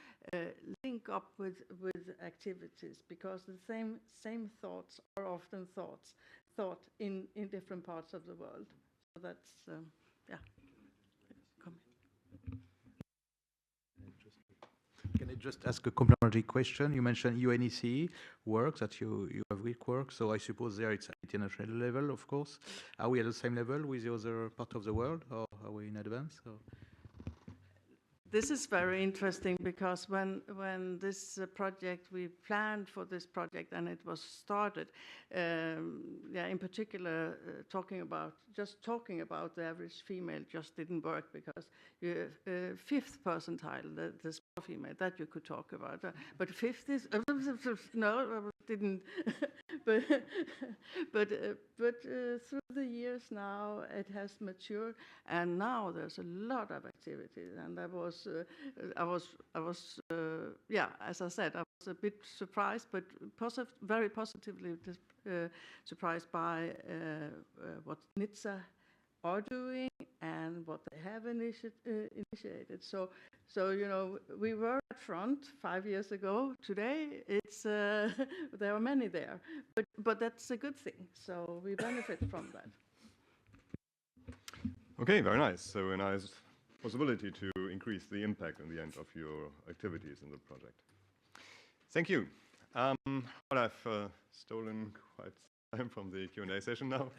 link up with activities, because the same thoughts are often thought in different parts of the world. So that's yeah. Can I just ask a complementary question? You mentioned UNECE work, that you have weak work, so I suppose there it's at international level, of course. Are we at the same level with the other part of the world, or are we in advance? Or? This is very interesting, because when this project, we planned for this project and it was started, in particular, talking about the average female just didn't work, because fifth percentile, the small female, that you could talk about, but fifth is no, didn't. but through the years now, it has matured, and now there's a lot of activities, and I was as I said, I was a bit surprised, but very positively surprised by what NHTSA are doing and what they have initiated. So we were at front 5 years ago. Today, it's there are many there, but that's a good thing. So we benefit from that. Okay, very nice. So a nice possibility to increase the impact in the end of your activities in the project. Thank you. Well, I've stolen quite some time from the Q&A session now,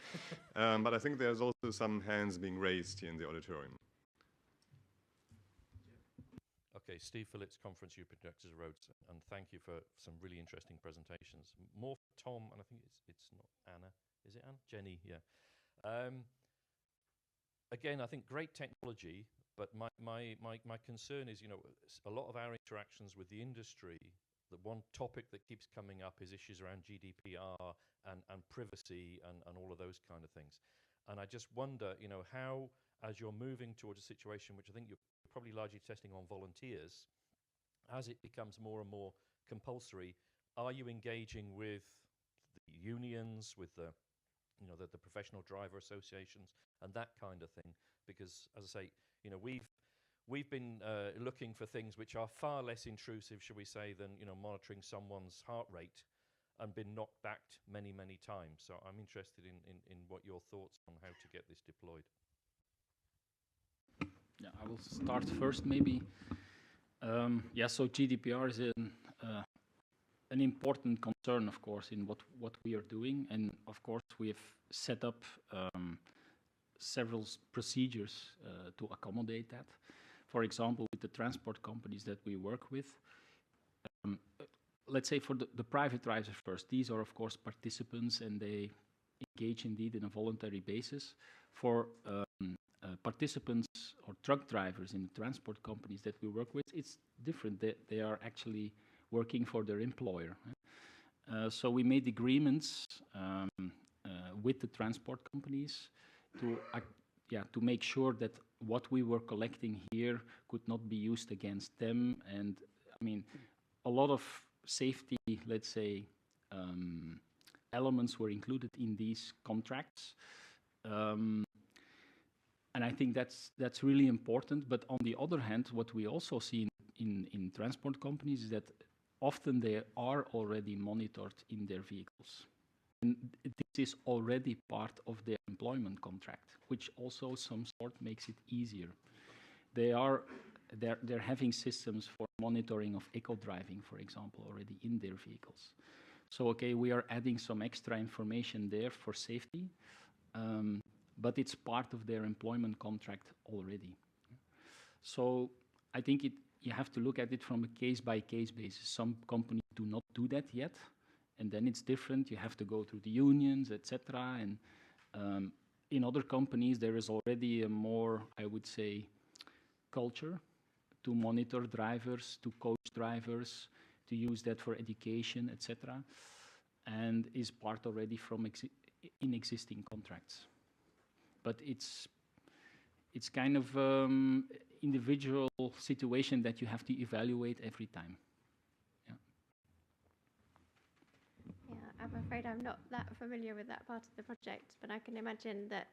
but I think there's also some hands being raised here in the auditorium. Okay, Steve Phillips, Conference Europe Directors of Roads, and thank you for some really interesting presentations. More for Tom, and I think it's not Anna. Is it Anna? Jenny, yeah. Again, I think great technology, but my concern is, you know, a lot of our interactions with the industry, the one topic that keeps coming up is issues around GDPR and privacy and all of those kind of things. And I just wonder, you know, how, as you're moving towards a situation which I think you're probably largely testing on volunteers, as it becomes more and more compulsory, are you engaging with the unions, with the, you know, the professional driver associations and that kind of thing? Because, as I say, you know, we've been looking for things which are far less intrusive, shall we say, than, you know, monitoring someone's heart rate, and been knocked back many times. So I'm interested in what your thoughts on how to get this deployed. Yeah, I will start first, maybe. Yeah, so GDPR is an important concern, of course, in what we are doing, and of course we have set up several procedures to accommodate that. For example, with the transport companies that we work with, let's say for the private drivers first, these are of course participants and they engage indeed in a voluntary basis. For participants or truck drivers in the transport companies that we work with, it's different. They are actually working for their employer. So we made agreements with the transport companies to make sure that what we were collecting here could not be used against them. And I mean, a lot of safety, let's say, elements were included in these contracts. And I think that's really important. But on the other hand, what we also see in transport companies is that often they are already monitored in their vehicles. And this is already part of their employment contract, which also some sort makes it easier. They're having systems for monitoring of eco-driving, for example, already in their vehicles. So, okay, we are adding some extra information there for safety, but it's part of their employment contract already. So I think you have to look at it from a case-by-case basis. Some companies do not do that yet, and then it's different. You have to go through the unions, etc. And in other companies, there is already a more, I would say, culture to monitor drivers, to coach drivers, to use that for education, etc. And is part already from in existing contracts. But it's kind of individual situation that you have to evaluate every time. Yeah, I'm afraid I'm not that familiar with that part of the project, but I can imagine that,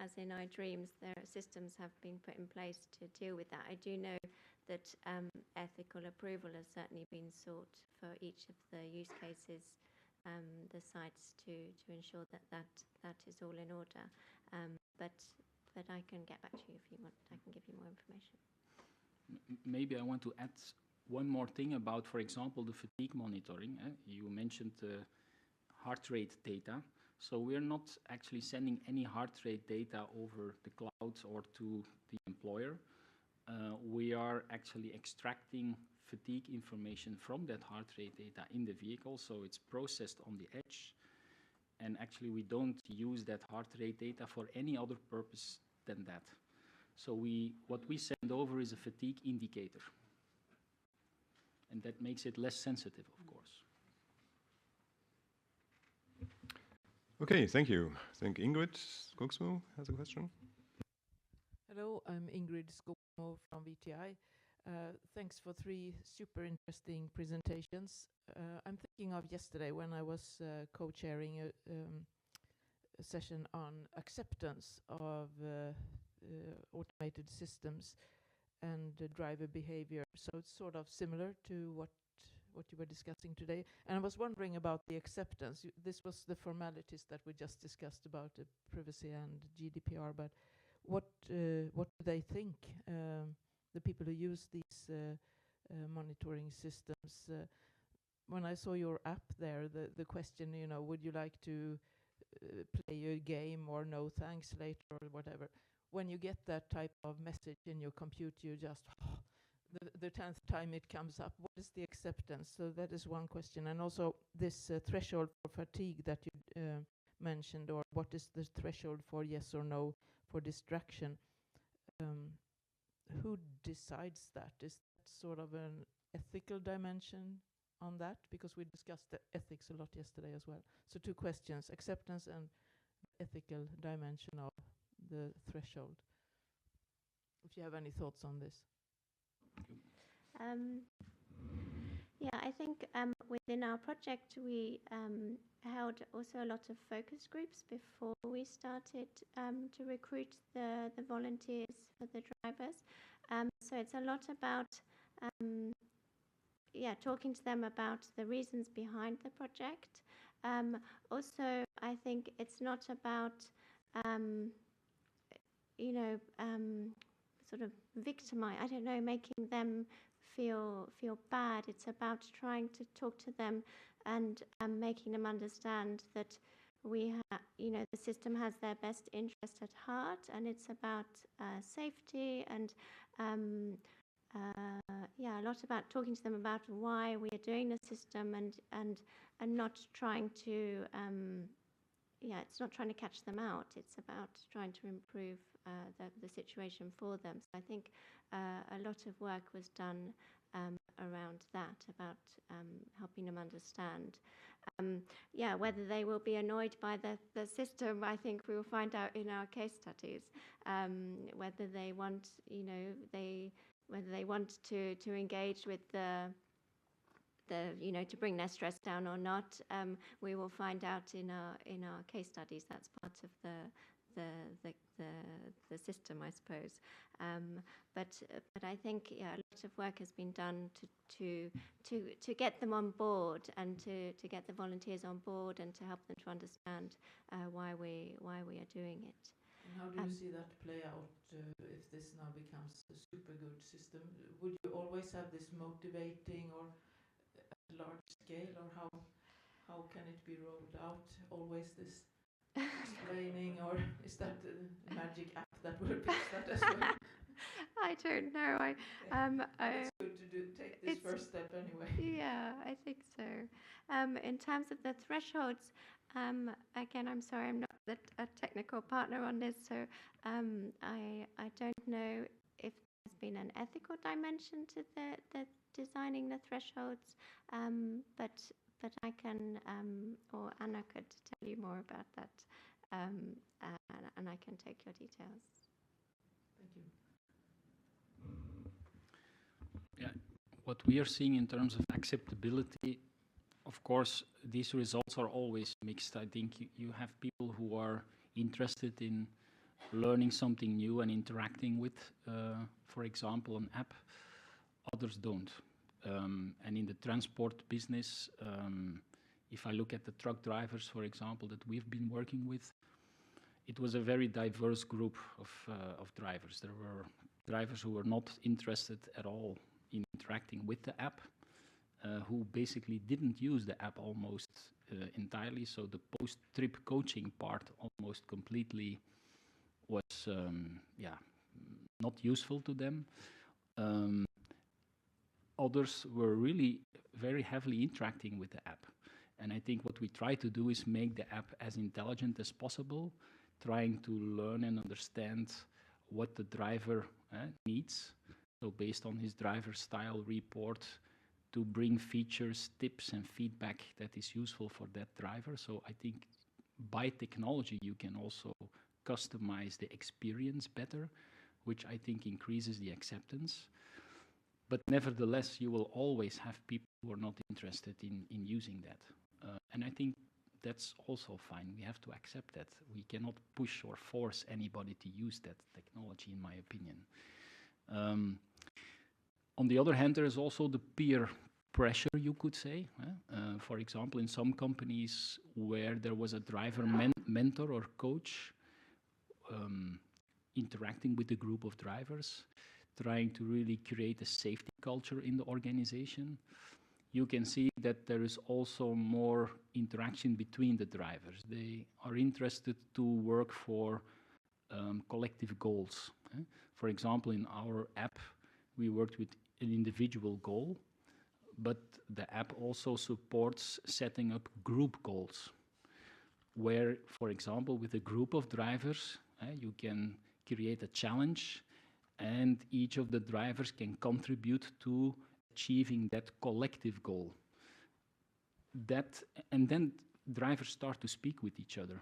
as in iDreams, systems have been put in place to deal with that. I do know that ethical approval has certainly been sought for each of the use cases, the sites, to ensure that is all in order. But I can get back to you if you want. I can give you more information. Maybe I want to add one more thing about, for example, the fatigue monitoring. You mentioned heart rate data. So we're not actually sending any heart rate data over the cloud or to the employer. We are actually extracting fatigue information from that heart rate data in the vehicle, so it's processed on the edge. And actually, we don't use that heart rate data for any other purpose than that. So what we send over is a fatigue indicator. And that makes it less sensitive, of course. Okay, thank you. I think Ingrid Skogsmo has a question. Hello, I'm Ingrid Skogsmo from VTI. Thanks for 3 super interesting presentations. I'm thinking of yesterday when I was co-chairing a session on acceptance of automated systems. and driver behavior. So it's sort of similar to what you were discussing today. And I was wondering about the acceptance. This was the formalities that we just discussed about privacy and GDPR, but what do they think, the people who use these monitoring systems? When I saw your app there, the question, would you like to play a game or no thanks later or whatever, when you get that type of message in your computer, you just the 10th time it comes up, what is the acceptance? So that is one question. And also this threshold for fatigue that you mentioned, or what is the threshold for yes or no for distraction? Who decides that? Is that sort of an ethical dimension on that? Because we discussed the ethics a lot yesterday as well. So two questions, acceptance and ethical dimension of the threshold. If you have any thoughts on this. Yeah, I think within our project we held also a lot of focus groups before we started to recruit the volunteers for the drivers. So it's a lot about talking to them about the reasons behind the project. Also, I think it's not about sort of making them feel bad. It's about trying to talk to them and making them understand that the system has their best interest at heart, and it's about safety and a lot about talking to them about why we are doing the system and not trying to it's not trying to catch them out. It's about trying to improve the situation for them. So I think a lot of work was done around that, about helping them understand. Whether they will be annoyed by the system, I think we will find out in our case studies. Whether they want, whether they want to engage with to bring their stress down or not, we will find out in our case studies. That's part of the system, I suppose. But I think a lot of work has been done to get them on board, and to get the volunteers on board, and to help them to understand why we are doing it. And how do you see that play out if this now becomes a super good system? Would you always have this motivating or at large scale, or how can it be rolled out? Always this explaining, or is that a magic app that will fix that as well? I don't know. It's good to take this first step anyway. Yeah, I think so. In terms of the thresholds, again, I'm sorry, I'm not a technical partner on this, so I don't know if there's been an ethical dimension to the designing the thresholds, but I can, or Anna could tell you more about that, and I can take your details. Thank you. Yeah, what we are seeing in terms of acceptability, of course, these results are always mixed. I think you have people who are interested in learning something new and interacting with, for example, an app. Others don't. And in the transport business, if I look at the truck drivers, for example, that we've been working with, it was a very diverse group of drivers. There were drivers who were not interested at all in interacting with the app, who basically didn't use the app almost entirely. So the post-trip coaching part almost completely was not useful to them. Others were really very heavily interacting with the app. And I think what we try to do is make the app as intelligent as possible, trying to learn and understand what the driver needs. So based on his driver style report, to bring features, tips, and feedback that is useful for that driver. So I think by technology, you can also customize the experience better, which I think increases the acceptance. But nevertheless, you will always have people who are not interested in using that. And I think that's also fine. We have to accept that. We cannot push or force anybody to use that technology, in my opinion. On the other hand, there is also the peer pressure, you could say. For example, in some companies where there was a driver mentor or coach interacting with a group of drivers, trying to really create a safety culture in the organization, you can see that there is also more interaction between the drivers. They are interested to work for collective goals. For example, in our app, we worked with an individual goal, but the app also supports setting up group goals, where, for example, with a group of drivers, you can create a challenge, and each of the drivers can contribute to achieving that collective goal. And then drivers start to speak with each other.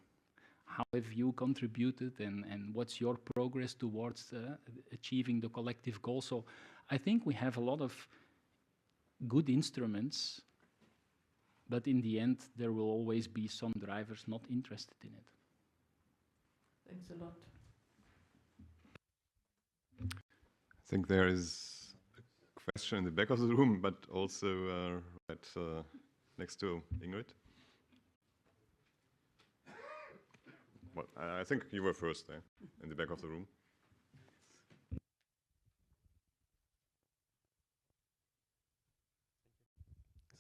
How have you contributed, and what's your progress towards achieving the collective goal? So I think we have a lot of good instruments, but in the end, there will always be some drivers not interested in it. Thanks a lot. I think there is a question in the back of the room, but also right next to Ingrid. Well, I think you were first there, in the back of the room.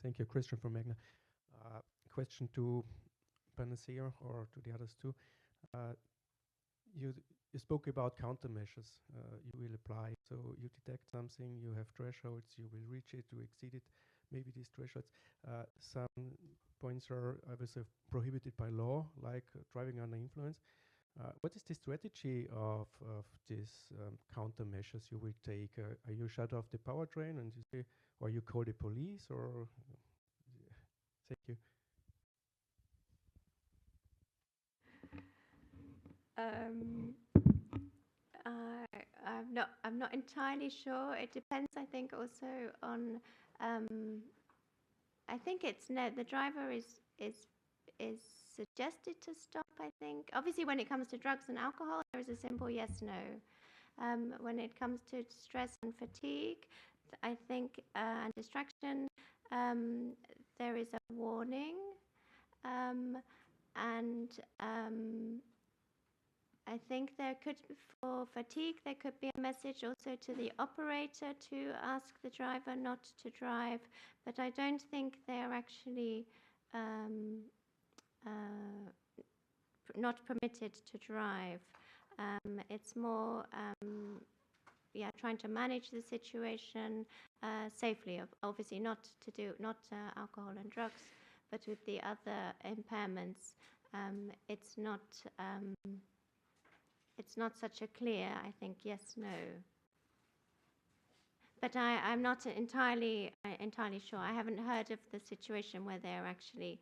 Thank you, Christian from Magna. Question to PANACEA or to the others too. You spoke about countermeasures you will apply. So you detect something, you have thresholds, you will reach it, you exceed it, maybe these thresholds. Some points are obviously prohibited by law, like driving under influence. What is the strategy of these countermeasures you will take? Are you shut off the powertrain and you say, or you call the police, or? Thank you. I'm not entirely sure. It depends, I think, also on. I think the driver is suggested to stop. I think obviously when it comes to drugs and alcohol, there is a simple yes/no. When it comes to stress and fatigue, I think and distraction, there is a warning, and I think there could, for fatigue, there could be a message also to the operator to ask the driver not to drive, but I don't think they are actually not permitted to drive. It's more, trying to manage the situation safely. Obviously, not alcohol and drugs, but with the other impairments, it's not such a clear, I think, yes/no. But I'm not entirely sure. I haven't heard of the situation where they're actually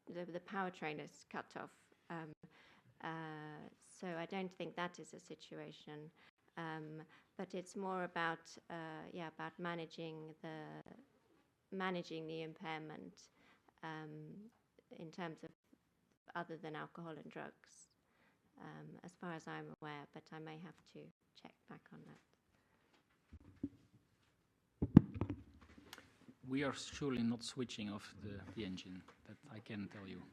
the powertrain is cut off. So I don't think that is a situation. But it's more about managing the impairment in terms of other than alcohol and drugs. As far as I'm aware, but I may have to check back on that. We are surely not switching off the engine, that I can tell you.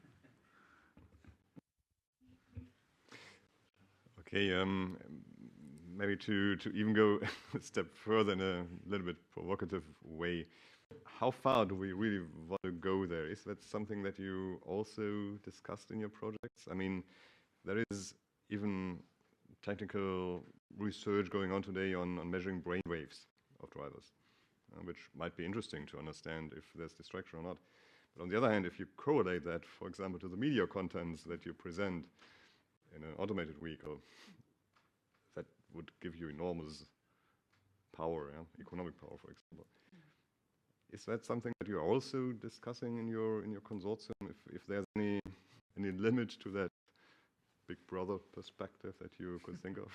Okay, maybe to even go a step further in a little bit provocative way, how far do we really want to go there? Is that something that you also discussed in your projects? I mean, there is even technical research going on today on measuring brain waves of drivers, which might be interesting to understand if there's distraction or not. But on the other hand, if you correlate that, for example, to the media contents that you present in an automated vehicle, that would give you enormous power, economic power, for example. Is that something that you're also discussing in your consortium? If there's any limit to that Big Brother perspective that you could think of?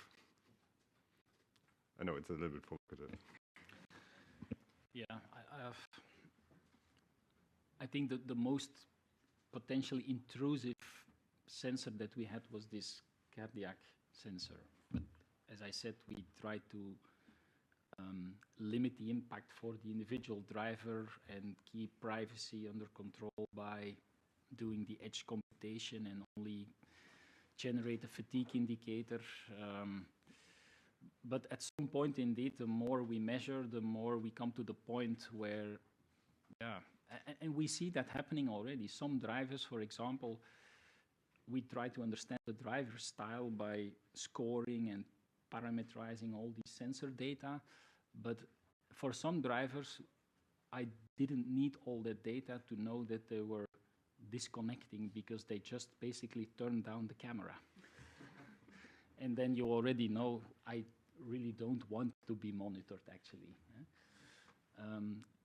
I know it's a little bit provocative. Yeah, I think that the most potentially intrusive sensor that we had was this cardiac sensor. But as I said, we tried to limit the impact for the individual driver and keep privacy under control by doing the edge computation and only generate a fatigue indicator. But at some point, indeed, the more we measure, the more we come to the point where, and we see that happening already. Some drivers, for example, we try to understand the driver style by scoring and parameterizing all these sensor data. But for some drivers, I didn't need all that data to know that they were disconnecting because they just basically turned down the camera. And then you already know, I really don't want to be monitored, actually.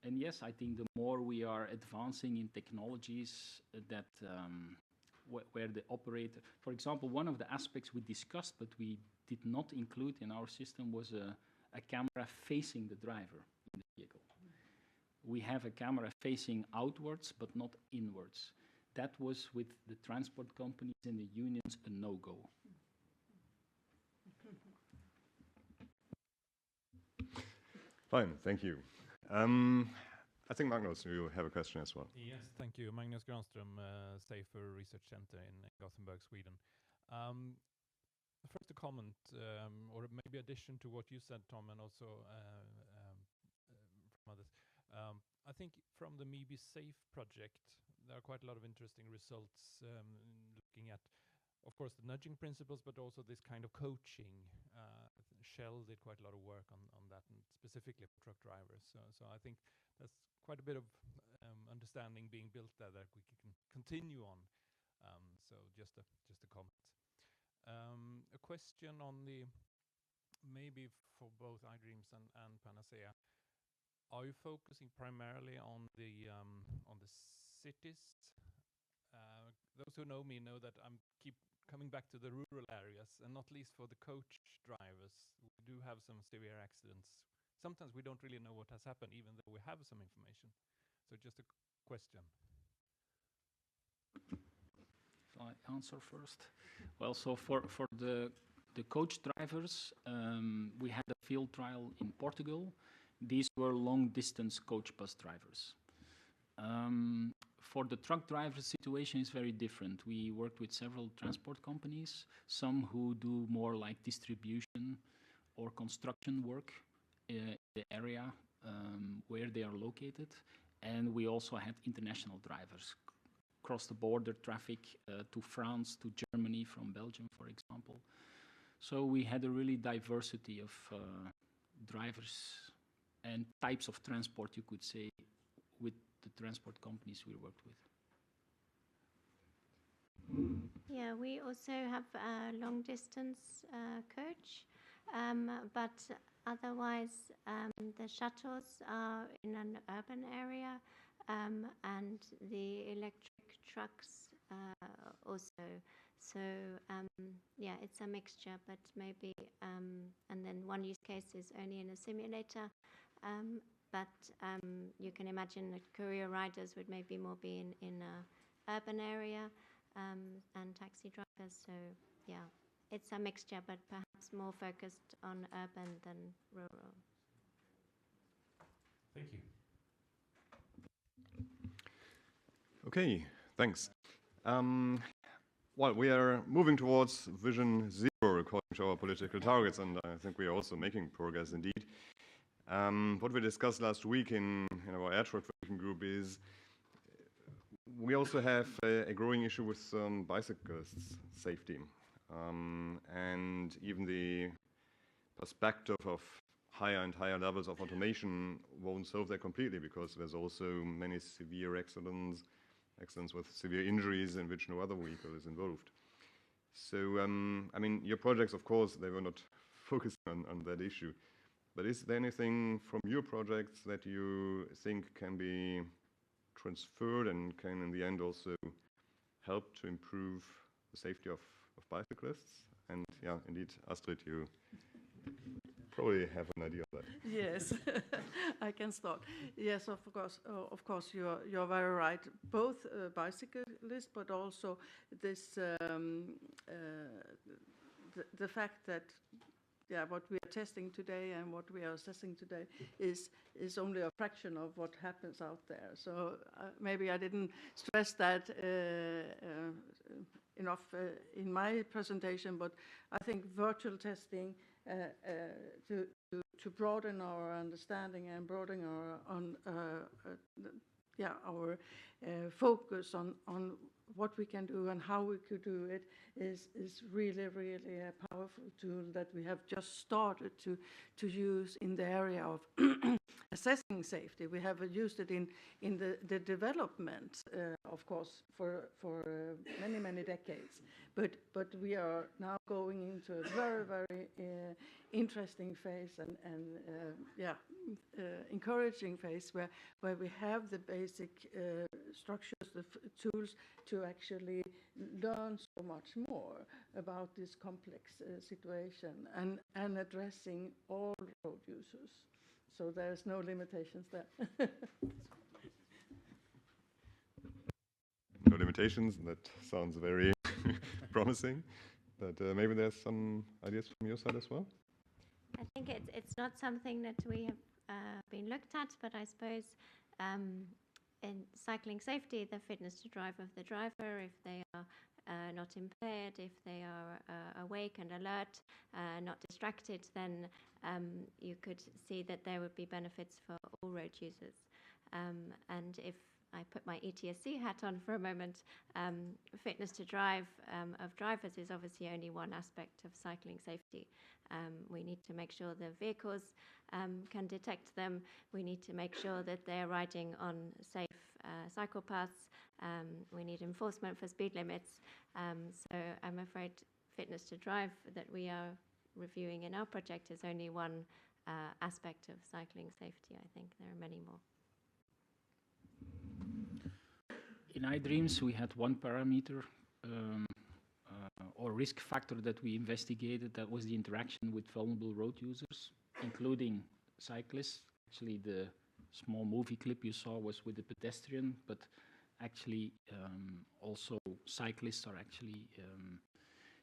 And yes, I think the more we are advancing in technologies that where the operator, for example, one of the aspects we discussed but we did not include in our system was a camera facing the driver in the vehicle. We have a camera facing outwards but not inwards. That was with the transport companies and the unions a no-go. Fine, thank you. I think Magnus, you have a question as well. Yes, thank you. Magnus Granström, Safer Research Center in Gothenburg, Sweden. First a comment, or maybe addition to what you said, Tom, and also from others. I think from the Maybe Safe project, there are quite a lot of interesting results looking at, of course, the nudging principles, but also this kind of coaching. Shell did quite a lot of work on that, and specifically for truck drivers. So I think there's quite a bit of understanding being built there that we can continue on. So just a comment. A question on the, maybe for both iDreams and PANACEA. Are you focusing primarily on the cities? Those who know me know that I'm keep coming back to the rural areas, and not least for the coach drivers. We do have some severe accidents. Sometimes we don't really know what has happened, even though we have some information. So just a question. Shall I answer first? Well, so for the coach drivers, we had a field trial in Portugal. These were long-distance coach bus drivers. For the truck driver situation is very different. We worked with several transport companies, some who do more like distribution or construction work in the area where they are located. And we also had international drivers, cross-the-border traffic to France, to Germany from Belgium, for example. So we had a really diversity of drivers and types of transport, you could say, with the transport companies we worked with. Yeah, we also have a long-distance coach, but otherwise the shuttles are in an urban area, and the electric trucks also. So yeah, it's a mixture, but maybe, and then one use case is only in a simulator, but you can imagine that courier riders would maybe more be in a urban area, and taxi drivers. So yeah, it's a mixture, but perhaps more focused on urban than rural. Thank you. Okay, thanks. Well, we are moving towards Vision Zero according to our political targets, and I think we are also making progress indeed. What we discussed last week in our air truck working group is we also have a growing issue with bicyclists' safety. And even the perspective of higher and higher levels of automation won't solve that completely, because there's also many severe accidents with severe injuries in which no other vehicle is involved. So, I mean, your projects, of course, they were not focusing on that issue. But is there anything from your projects that you think can be transferred and can, in the end, also help to improve the safety of bicyclists? And yeah, indeed, Astrid, you probably have an idea of that. Yes, I can start. Yes, of course, you're very right. Both bicyclists, but also this the fact that what we are testing today and what we are assessing today is only a fraction of what happens out there. So maybe I didn't stress that enough in my presentation, but I think virtual testing to broaden our understanding and broaden our focus on what we can do and how we could do it is really, really a powerful tool that we have just started to use in the area of assessing safety. We have used it in the development, of course, for many, many decades. But we are now going into a very, very interesting phase and encouraging phase where we have the basic structures, the tools to actually learn so much more about this complex situation and addressing all road users. So there's no limitations there. No limitations. That sounds very promising. But maybe there's some ideas from your side as well? I think it's not something that we have been looked at, but I suppose in cycling safety, the fitness to drive of the driver, if they are not impaired, if they are awake and alert, not distracted, then you could see that there would be benefits for all road users. And if I put my ETSC hat on for a moment, fitness to drive of drivers is obviously only one aspect of cycling safety. We need to make sure the vehicles can detect them. We need to make sure that they're riding on safe cycle paths. We need enforcement for speed limits. So I'm afraid fitness to drive that we are reviewing in our project is only one aspect of cycling safety. I think there are many more. In iDreams, we had one parameter or risk factor that we investigated. That was the interaction with vulnerable road users, including cyclists. Actually, the small movie clip you saw was with the pedestrian, but actually also cyclists are actually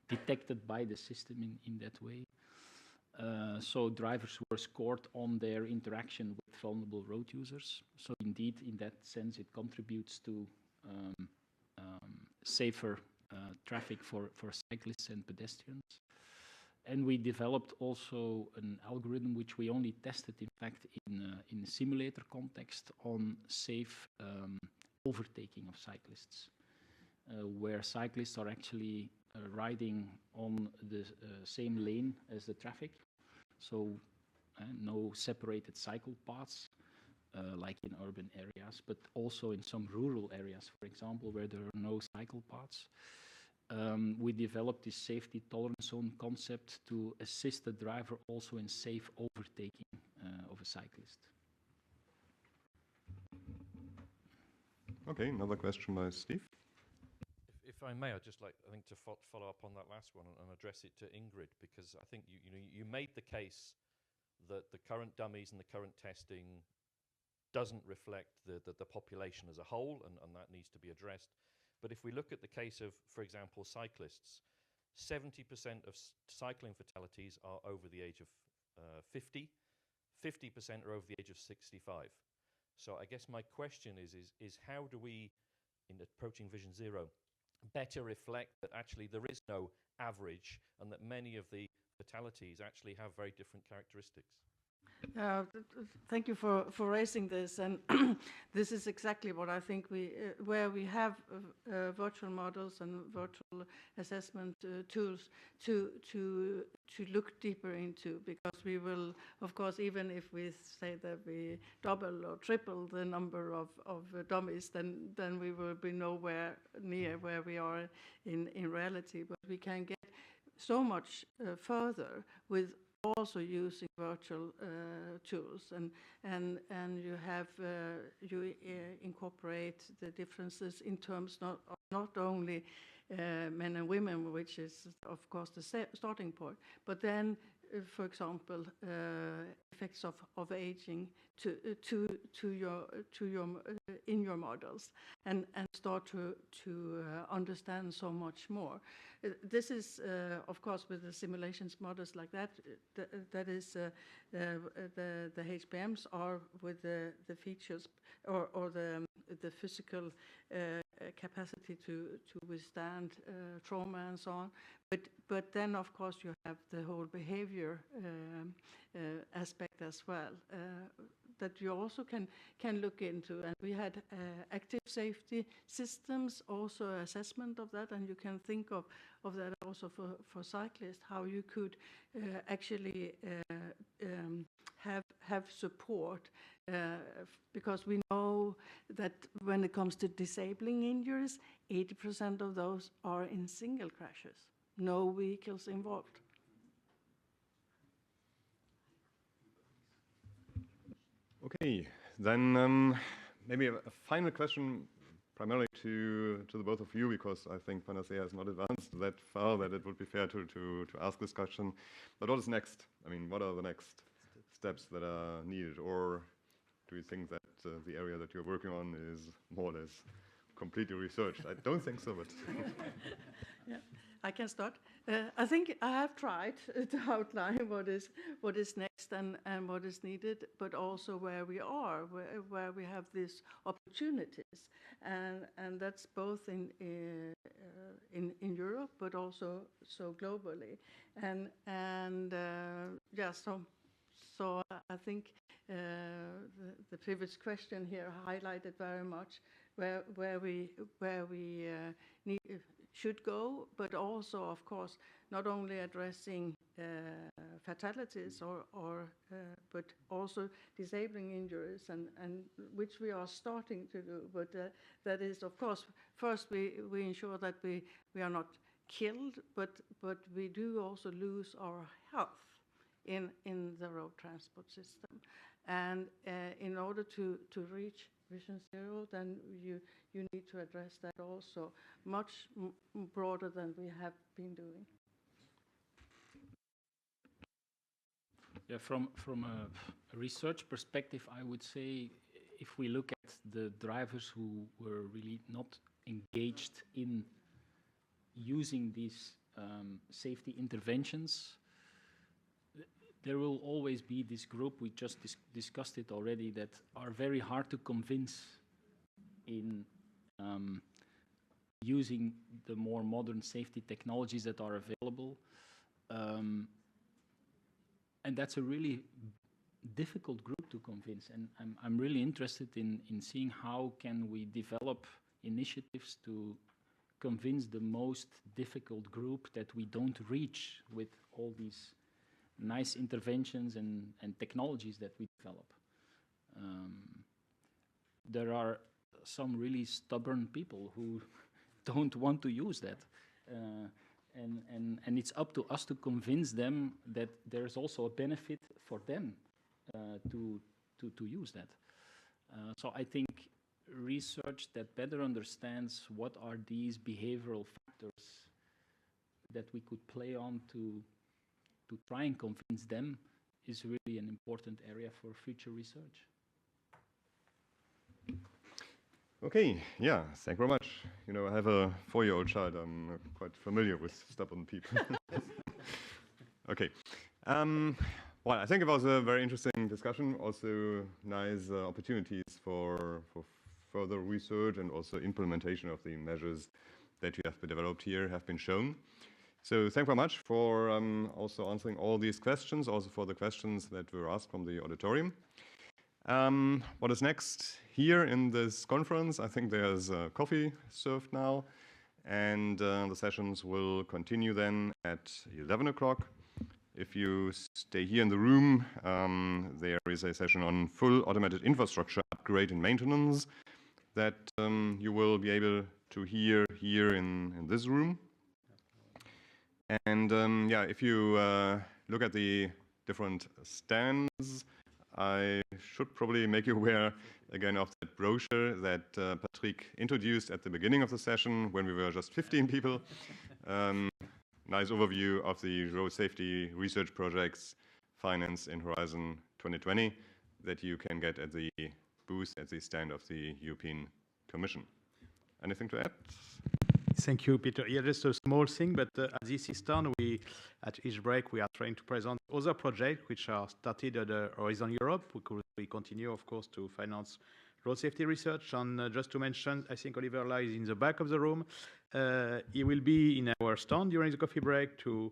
detected by the system in that way. So drivers were scored on their interaction with vulnerable road users. So indeed, in that sense, it contributes to safer traffic for cyclists and pedestrians. And we developed also an algorithm which we only tested, in fact, in a simulator context on safe overtaking of cyclists, where cyclists are actually riding on the same lane as the traffic. So no separated cycle paths, like in urban areas, but also in some rural areas, for example, where there are no cycle paths. We developed this safety tolerance zone concept to assist the driver also in safe overtaking of a cyclist. Okay, another question by Steve. If I may, I'd just like, I think, to follow up on that last one and address it to Ingrid, because I think you made the case that the current dummies and the current testing doesn't reflect the population as a whole, and that needs to be addressed. But if we look at the case of, for example, cyclists, 70% of cycling fatalities are over the age of 50, 50% are over the age of 65. So I guess my question is how do we, in approaching Vision Zero, better reflect that actually there is no average and that many of the fatalities actually have very different characteristics? Thank you for raising this, and this is exactly what I think where we have virtual models and virtual assessment tools to look deeper into, because we will, of course, even if we say that we double or triple the number of dummies, then we will be nowhere near where we are in reality. But we can get so much further with also using virtual tools, and you have you incorporate the differences in terms not only men and women, which is of course the starting point, but then for example, effects of aging in your models, and start to understand so much more. This is, of course, with the simulations models like that. That is the HBMs are with the features or the physical capacity to withstand trauma and so on. But then, of course, you have the whole behavior aspect as well that you also can look into. And we had active safety systems, also assessment of that, and you can think of that also for cyclists, how you could actually have support, because we know that when it comes to disabling injuries, 80% of those are in single crashes, no vehicles involved. Okay, then maybe a final question, primarily to the both of you, because I think PANACEA has not advanced that far that it would be fair to ask this question. But what is next? I mean, what are the next steps that are needed? Or do you think that the area that you're working on is more or less completely researched? I don't think so, but... Yeah, I can start. I think I have tried to outline what is next and what is needed, but also where we are, where we have these opportunities, and that's both in Europe, but also so globally, and yeah. So I think the previous question here highlighted very much where we should go, but also, of course, not only addressing fatalities but also disabling injuries, and which we are starting to do. But that is, of course, first we ensure that we are not killed, but we do also lose our health in the road transport system. And in order to reach Vision Zero, then you need to address that also much broader than we have been doing. Yeah, from a research perspective, I would say if we look at the drivers who were really not engaged in using these safety interventions, there will always be this group, we just discussed it already, that are very hard to convince in using the more modern safety technologies that are available. And that's a really difficult group to convince. And I'm really interested in seeing how can we develop initiatives to convince the most difficult group that we don't reach with all these nice interventions and technologies that we develop. There are some really stubborn people who don't want to use that. And it's up to us to convince them that there's also a benefit for them to use that. So I think research that better understands what are these behavioral factors that we could play on to try and convince them is really an important area for future research. Okay, yeah, thank you very much. You know, I have a 4-year-old child. I'm quite familiar with stubborn people. Okay. Well, I think it was a very interesting discussion. Also, nice opportunities for further research and also implementation of the measures that you have developed here have been shown. So thank you very much for also answering all these questions, also for the questions that were asked from the auditorium. What is next here in this conference? I think there's coffee served now, and the sessions will continue then at 11 o'clock. If you stay here in the room, there is a session on full automated infrastructure upgrade and maintenance that you will be able to hear here in this room. And yeah, if you look at the different stands, I should probably make you aware again of that brochure that Patrick introduced at the beginning of the session when we were just 15 people. nice overview of the road safety research projects financed in Horizon 2020 that you can get at the booth at the stand of the European Commission. Anything to add? Thank you, Peter. Yeah, just a small thing, but at this stand, at each break, we are trying to present other projects which are started at Horizon Europe. We continue, of course, to finance road safety research. And just to mention, I think Oliver lies in the back of the room. He will be in our stand during the coffee break to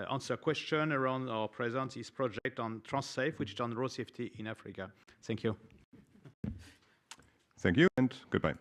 answer questions around our present his project on TransSafe, which is on road safety in Africa. Thank you. Thank you, and goodbye.